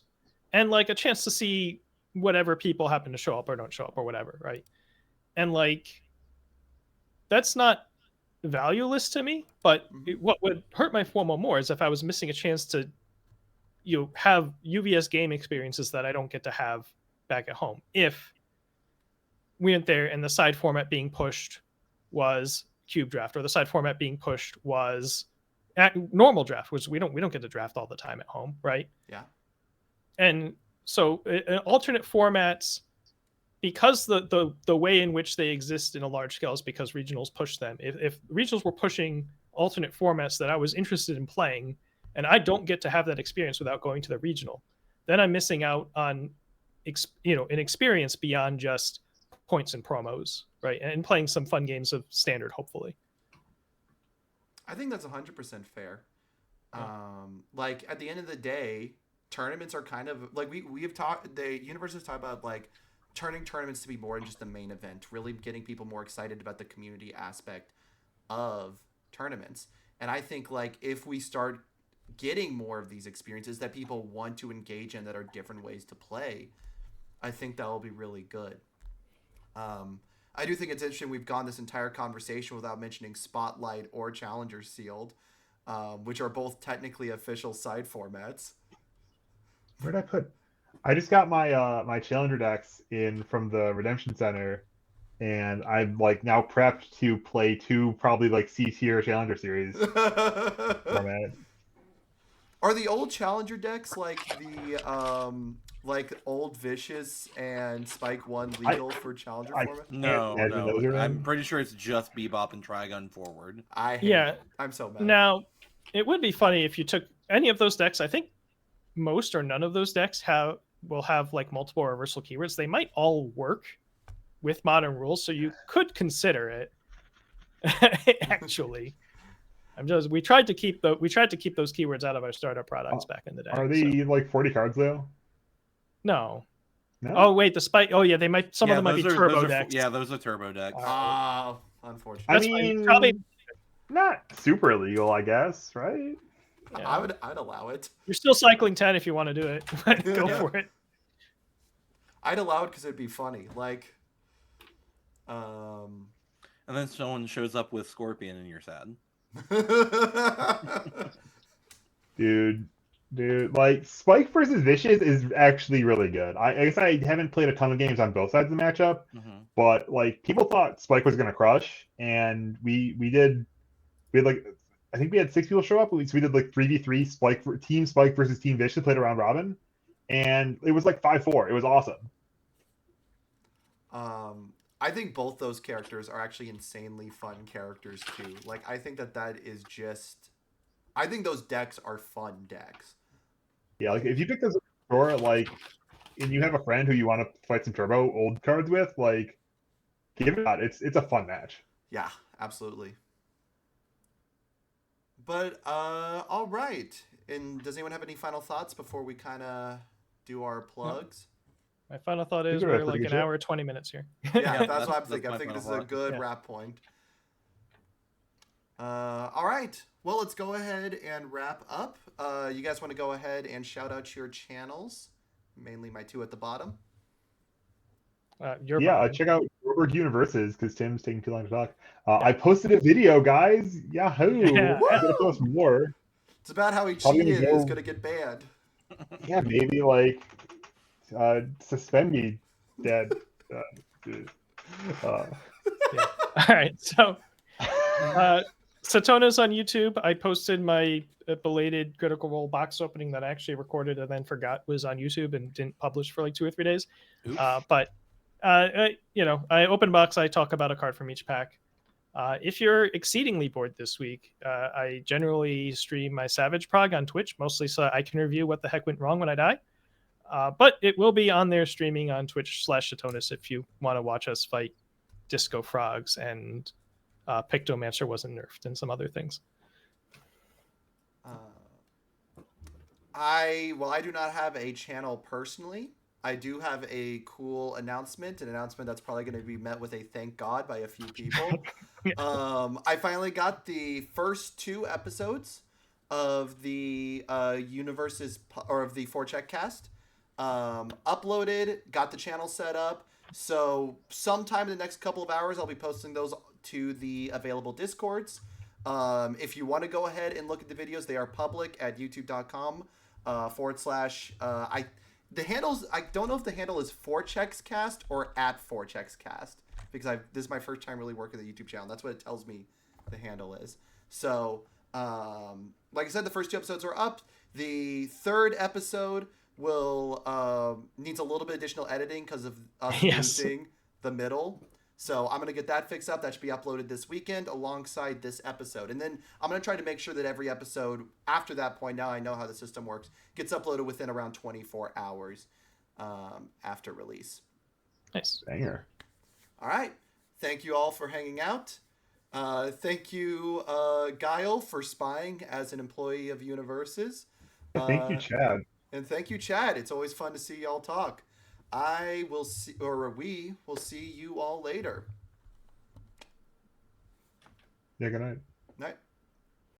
and like a chance to see whatever people happen to show up or don't show up or whatever, right? And like that's not valueless to me, but what would hurt my FOMO more is if I was missing a chance to have UVS game experiences that I don't get to have back at home. If we went there and the side format being pushed was Cube Draft, or the side format being pushed was normal draft, which we don't get to draft all the time at home, right?
Yeah.
And so alternate formats, because the way in which they exist in a large scale is because regionals push them. If regionals were pushing alternate formats that I was interested in playing, and I don't get to have that experience without going to the regional, then I'm missing out on an experience beyond just points and promos, right? And playing some fun games of standard, hopefully.
I think that's 100% fair.
Yeah.
Like at the end of the day, tournaments are kind of like we have talked. The universe has talked about like turning tournaments to be more than just the main event, really getting people more excited about the community aspect of tournaments. And I think like if we start getting more of these experiences that people want to engage in that are different ways to play, I think that will be really good. I do think it's interesting we've gone this entire conversation without mentioning Spotlight or Challenger Sealed, which are both technically official side formats.
Where'd I put? I just got my Challenger decks in from the Redemption Center, and I'm like now prepped to play two probably like C tier Challenger Series format.
Are the old Challenger decks like the like old Vicious and Spike One legal for Challenger
I
format?
No,
imagine those
no.
are
I'm
in.
pretty sure it's just Bebop and Trigun forward.
I hate
Yeah.
it. I'm so mad.
Now, it would be funny if you took any of those decks. I think most or none of those decks will have like multiple reversal keywords. They might all work with modern rules, so you could consider it. Actually, we tried to keep those keywords out of our startup products back in the day.
Are they like 40 cards though?
No.
No.
Oh wait, the spike. Oh yeah, they might. Some of them might be turbo decks.
Yeah, those are turbo decks.
Ah, unfortunate.
I
That's
mean,
fine. Probably
not super illegal, I guess, right?
yeah.
I'd allow it.
You're still cycling 10 if you want to do it. Go
Yeah.
for it.
I'd allow it because it'd be funny. Like,
And then someone shows up with Scorpion and you're sad.
Dude, like Spike versus Vicious is actually really good. I guess I haven't played a ton of games on both sides of the matchup, but like people thought Spike was gonna crush, and we had like, I think we had 6 people show up. So we did like 3v3 Team Spike versus Team Vicious, played a round robin, and it was like 5-4. It was awesome.
I think both those characters are actually insanely fun characters too. Like, I think that is just. I think those decks are fun decks.
Yeah, like if you pick those up at the store, like, and you have a friend who you want to fight some turbo old cards with, like, give it a shot. It's a fun match.
Yeah, absolutely. But all right. And does anyone have any final thoughts before we kind of do our plugs?
My final thought
think
is
we're
we're
at
like
pretty
an
good
hour 20 minutes here.
Yeah, that's what I'm
that's
thinking. I'm
my
thinking
final
this is a
thought.
good
Yeah.
wrap point. All right. Well, let's go ahead and wrap up. You guys want to go ahead and shout out your channels? Mainly my two at the bottom.
Your
Yeah,
bottom.
check out Robert Universes because Tim's taking too long to talk.
Yeah.
I posted a video, guys. Yahoo!
Yeah.
I'm gonna post more.
It's about how he
Probably gonna
cheated and is
go-
going to get banned.
Yeah, maybe like suspend me, Dad. Uh,
Yeah. All right. So, Satona's on YouTube. I posted my belated Critical Role box opening that I actually recorded and then forgot was on YouTube and didn't publish for like 2 or 3 days.
Oops.
But I open box. I talk about a card from each pack. If you're exceedingly bored this week, I generally stream my Savage Prog on Twitch, mostly so I can review what the heck went wrong when I die. But it will be on there streaming on Twitch/Shatonis if you want to watch us fight Disco Frogs and Pictomancer wasn't nerfed and some other things.
I do not have a channel personally. I do have a cool announcement, an announcement that's probably going to be met with a thank God by a few people. I finally got the first 2 episodes of the Universes or of the 4Check cast uploaded, got the channel set up. So sometime in the next couple of hours, I'll be posting those to the available Discords. If you want to go ahead and look at the videos, they are public at youtube.com / the handles, I don't know if the handle is 4checkscast or at 4checkscast because this is my first time really working the YouTube channel. That's what it tells me the handle is. So, like I said, the first 2 episodes are up. The 3rd episode will needs a little bit additional editing because of us losing the middle. So I'm going to get that fixed up. That should be uploaded this weekend alongside this episode. And then I'm going to try to make sure that every episode after that point, now I know how the system works, gets uploaded within around 24 hours after release.
Nice.
Banger.
All right. Thank you all for hanging out. Thank you, Guile, for spying as an employee of Universes.
Thank you, Chad.
And thank you, Chad. It's always fun to see y'all talk. We will see you all later.
Yeah, good night.
Night.